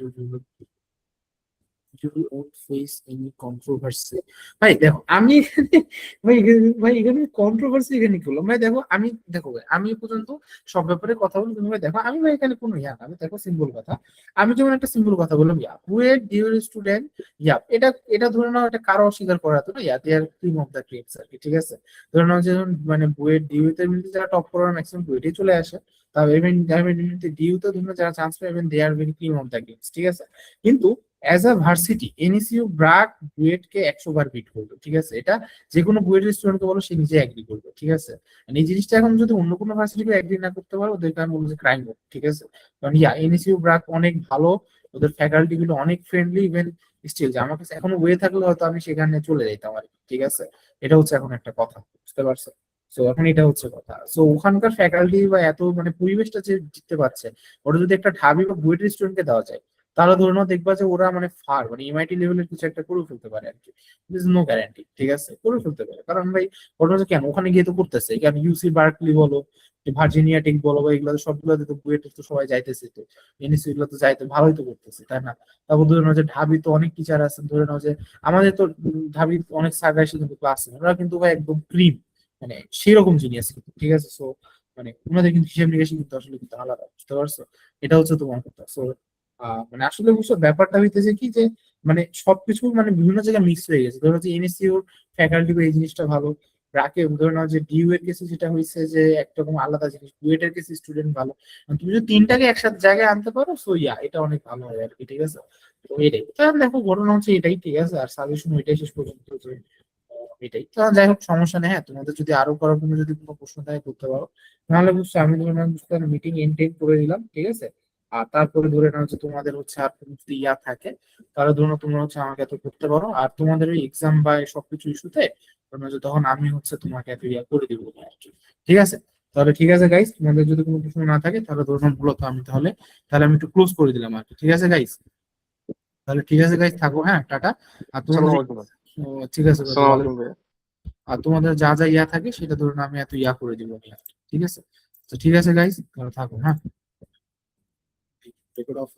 [SPEAKER 1] you won't face any controversy। ভাই দেখো আমি এখানে ভাই এখানে কন্ট্রোভার্সি এখানে কি হলো ভাই? দেখো আমি দেখো ভাই আমি এ পর্যন্ত সব ব্যাপারে কথা বলি, তুমি ভাই দেখো আমি ভাই এখানে কোনো ইয়া না, আমি দেখো সিম্পল কথা, আমি যেমন একটা সিম্পল কথা বললাম ইয়া বুয়েট ডিউর স্টুডেন্ট, ইয়া এটা এটা ধরে নাও এটা কারো অস্বীকার করা তো না, ইয়া they R cream of the creams আর কি, ঠিক আছে? ধরে নাও যে মানে বুয়েট ডিউতে এমনিতে যারা টপ করার ম্যাক্সিমাম বুয়েটে চলে আসে, তবে ইভেন ডিউতে ধরে নাও যারা চান্স পায় even they are very cream of the creams, ঠিক আছে? কিন্তু as a varsity NSU BRAC বুয়েটকে 100 বার বিট করবে, ঠিক আছে? এটা যে কোনো বুয়েটের স্টুডেন্টকে বলো সে নিজে এগ্রি করবে, ঠিক আছে? মানে এই জিনিসটা এখন যদি অন্য কোনো ভার্সিটিকে এগ্রি না করতে পারো ওদেরকে আমি বলবো যে ক্রাইম হোক, ঠিক আছে? কারণ ইয়া এনএসইউ ব্রাক অনেক ভালো, ওদের ফ্যাকাল্টি গুলো অনেক ফ্রেন্ডলি, ইভেন স্টিল যে আমার কাছে এখনো ওয়ে থাকলে হয়তো আমি সেখানে চলে যাইতাম আর কি, ঠিক আছে? এটা হচ্ছে এখন একটা কথা, বুঝতে পারছো? তো এখন এটা হচ্ছে কথা, তো ওখানকার ফ্যাকাল্টি বা এত মানে পরিবেশটা যে জিততে পারছে, ওটা যদি একটা ঢাবি বা বুয়েটের স্টুডেন্টকে দেওয়া যায়, তাহলে ধরে নাও দেখবা যে ওরা মানে ফার মানে এমআইটি লেভেলের কিছু একটা করে ফেলতে পারে আর কি। নো গ্যারান্টি, ঠিক আছে? করে ফেলতে পারে, কারণ ভাই ওটা হচ্ছে কেন ওখানে গিয়ে তো করতেছে, কেন ইউসি বার্কলি বলো, ভার্জিনিয়া টেক বলো বা এগুলো সবগুলোতে তো বুয়েটে তো সবাই যাইতেছে, তো এনএসসি এগুলো তো যাইতে ভালোই তো করতেছে, তাই না? তারপর ধরে নাও যে ঢাবি তো অনেক টিচার আছেন, ধরে নাও যে আমাদের তো ঢাবি অনেক স্যাররা এসে কিন্তু ক্লাস নেন, ওরা কিন্তু ভাই একদম ক্রিম, মানে সেরকম জিনিয়াস কিন্তু, ঠিক আছে? সো মানে ওনাদের কিন্তু হিসেব নিকেশ কিন্তু আসলে কিন্তু আলাদা, বুঝতে পারছো? এটা হচ্ছে তোমার কথা। সো মানে আসলে বুঝছো ব্যাপারটা হইতেছে কি যে মানে সবকিছু মানে বিভিন্ন জায়গায় মিক্স হয়ে গেছে। ধরো যে এনএসইউর ফ্যাকাল্টি এই জিনিসটা ভালো, ব্রাকে ধরে নাও যে ডিইউ এর কেসে যেটা হয়েছে যে একরকম আলাদা জিনিস, বুয়েট এর কেসে স্টুডেন্ট ভালো, তুমি যদি তিনটাকে একসাথে জায়গায় আনতে পারো সো ইয়া এটা অনেক ভালো হয় আর কি, ঠিক আছে? তো এটাই তো দেখো ঘটনা হচ্ছে এটাই, ঠিক আছে? আর সাজেশন ওইটাই শেষ পর্যন্ত যে এটাই তো, যাই হোক সমস্যা নেই। হ্যাঁ, তোমাদের যদি আরো কারো কোনো যদি কোনো প্রশ্ন থাকে করতে পারো, নাহলে বুঝছো আমি তোমার মিটিং এন্ড করে দিলাম, ঠিক আছে। আর তারপরে ধরে নাও যে তোমাদের হচ্ছে আর কোনো যদি ইয়া থাকে, তাহলে ধরো তোমরা হচ্ছে আমাকে এত করতে পারো। আর তোমাদের ওই এক্সাম বা এই সবকিছু ইস্যুতে তোমরা যে তখন আমি হচ্ছে তোমাকে এত ইয়া করে দিব আর কি। ঠিক আছে, তাহলে ঠিক আছে গাইস, তোমাদের যদি কোনো প্রশ্ন না থাকে তাহলে ধরো মূলত আমি তাহলে তাহলে আমি একটু ক্লোজ করে দিলাম আর কি। ঠিক আছে গাইস, তাহলে ঠিক আছে গাইস, থাকো, হ্যাঁ, টাটা। আর তোমাদের
[SPEAKER 2] আসসালামু আলাইকুম।
[SPEAKER 1] ও, ঠিক আছে ভাই,
[SPEAKER 2] আসসালামু
[SPEAKER 1] ভালো।
[SPEAKER 2] আলাইকুম ভাইয়া।
[SPEAKER 1] আর তোমাদের যা যা ইয়া থাকে সেটা ধরুন আমি এত ইয়া করে দিব আর কি। ঠিক আছে, তো ঠিক আছে গাইস, তাহলে থাকো, হ্যাঁ। Record of.